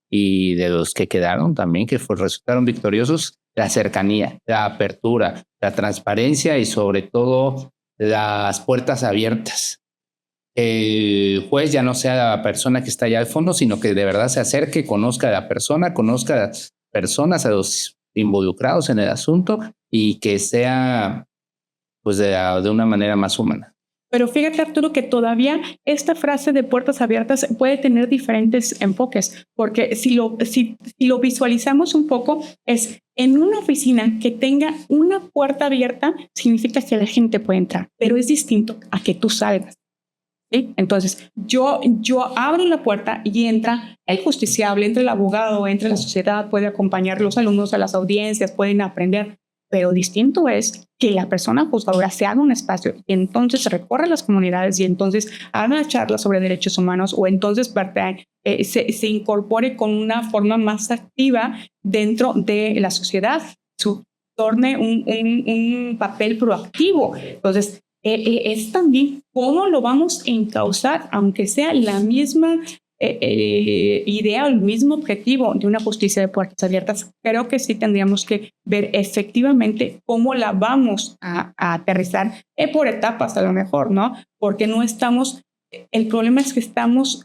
y de los que quedaron también, que resultaron victoriosos: la cercanía, la apertura, la transparencia y sobre todo las puertas abiertas. El juez ya no sea la persona que está allá al fondo, sino que de verdad se acerque, conozca a la persona, conozca a las personas, a los involucrados en el asunto, y que sea pues de una manera más humana. Pero fíjate, Arturo, que todavía esta frase de puertas abiertas puede tener diferentes enfoques, porque si lo visualizamos un poco, es en una oficina que tenga una puerta abierta, significa que la gente puede entrar, pero es distinto a que tú salgas. ¿Sí? Entonces, yo abro la puerta y entra el justiciable, entra el abogado, entra la sociedad, puede acompañar los alumnos a las audiencias, pueden aprender. Pero distinto es que la persona juzgadora se haga un espacio y entonces recorre las comunidades y entonces haga una charla sobre derechos humanos o entonces se incorpore con una forma más activa dentro de la sociedad, torne un papel proactivo. Entonces, es también cómo lo vamos a encauzar, aunque sea la misma idea o el mismo objetivo de una justicia de puertas abiertas. Creo que sí tendríamos que ver efectivamente cómo la vamos a aterrizar por etapas a lo mejor, ¿no? Porque no estamos, el problema es que estamos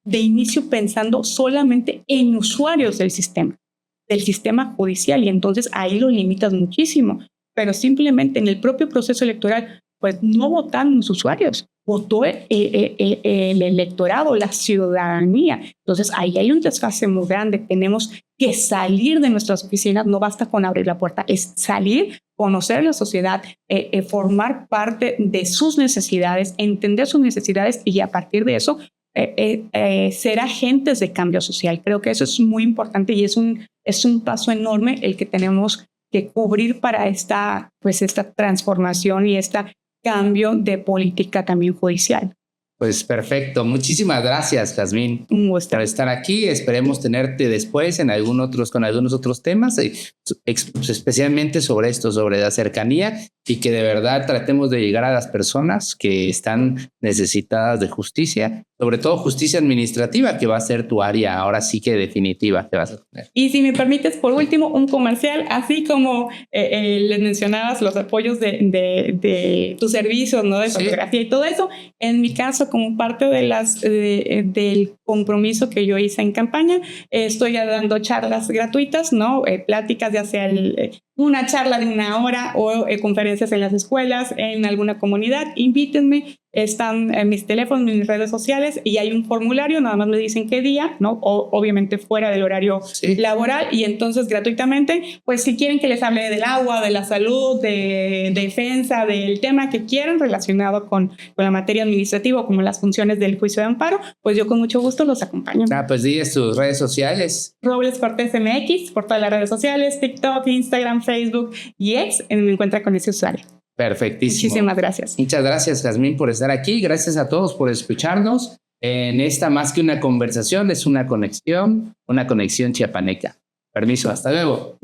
de inicio pensando solamente en usuarios del sistema judicial, y entonces ahí lo limitas muchísimo, pero simplemente en el propio proceso electoral pues no votaron los usuarios, votó el electorado, la ciudadanía. Entonces ahí hay un desfase muy grande. Tenemos que salir de nuestras oficinas, no basta con abrir la puerta, es salir, conocer la sociedad, formar parte de sus necesidades, entender sus necesidades y a partir de eso ser agentes de cambio social. Creo que eso es muy importante y es un paso enorme el que tenemos que cubrir para esta transformación y este cambio de política también judicial. Pues perfecto. Muchísimas gracias, Jazmín, por estar aquí. Esperemos tenerte después con algunos otros temas, especialmente sobre esto, sobre la cercanía, y que de verdad tratemos de llegar a las personas que están necesitadas de justicia, sobre todo justicia administrativa, que va a ser tu área ahora sí que definitiva que vas a tener. Y si me permites, por último, un comercial, así como les mencionabas los apoyos de tus servicios, ¿no? De fotografía y todo eso. En mi caso, como parte del compromiso que yo hice en campaña, estoy dando charlas gratuitas, ¿no? Pláticas, ya sea una charla de 1 hora o conferencias en las escuelas, en alguna comunidad. Invítenme. Están en mis teléfonos, en mis redes sociales, y hay un formulario, nada más me dicen qué día, ¿no? Obviamente fuera del horario laboral, y entonces gratuitamente, pues si quieren que les hable del agua, de la salud, de defensa, del tema que quieran relacionado con la materia administrativa, como las funciones del juicio de amparo, pues yo con mucho gusto los acompaño. Pues diles tus redes sociales. Robles Cortés MX, por todas las redes sociales, TikTok, Instagram, Facebook y X, me encuentra con ese usuario. Perfectísimo. Muchísimas gracias. Muchas gracias, Jazmín, por estar aquí. Gracias a todos por escucharnos. En esta, más que una conversación, es una conexión chiapaneca. Permiso, hasta luego.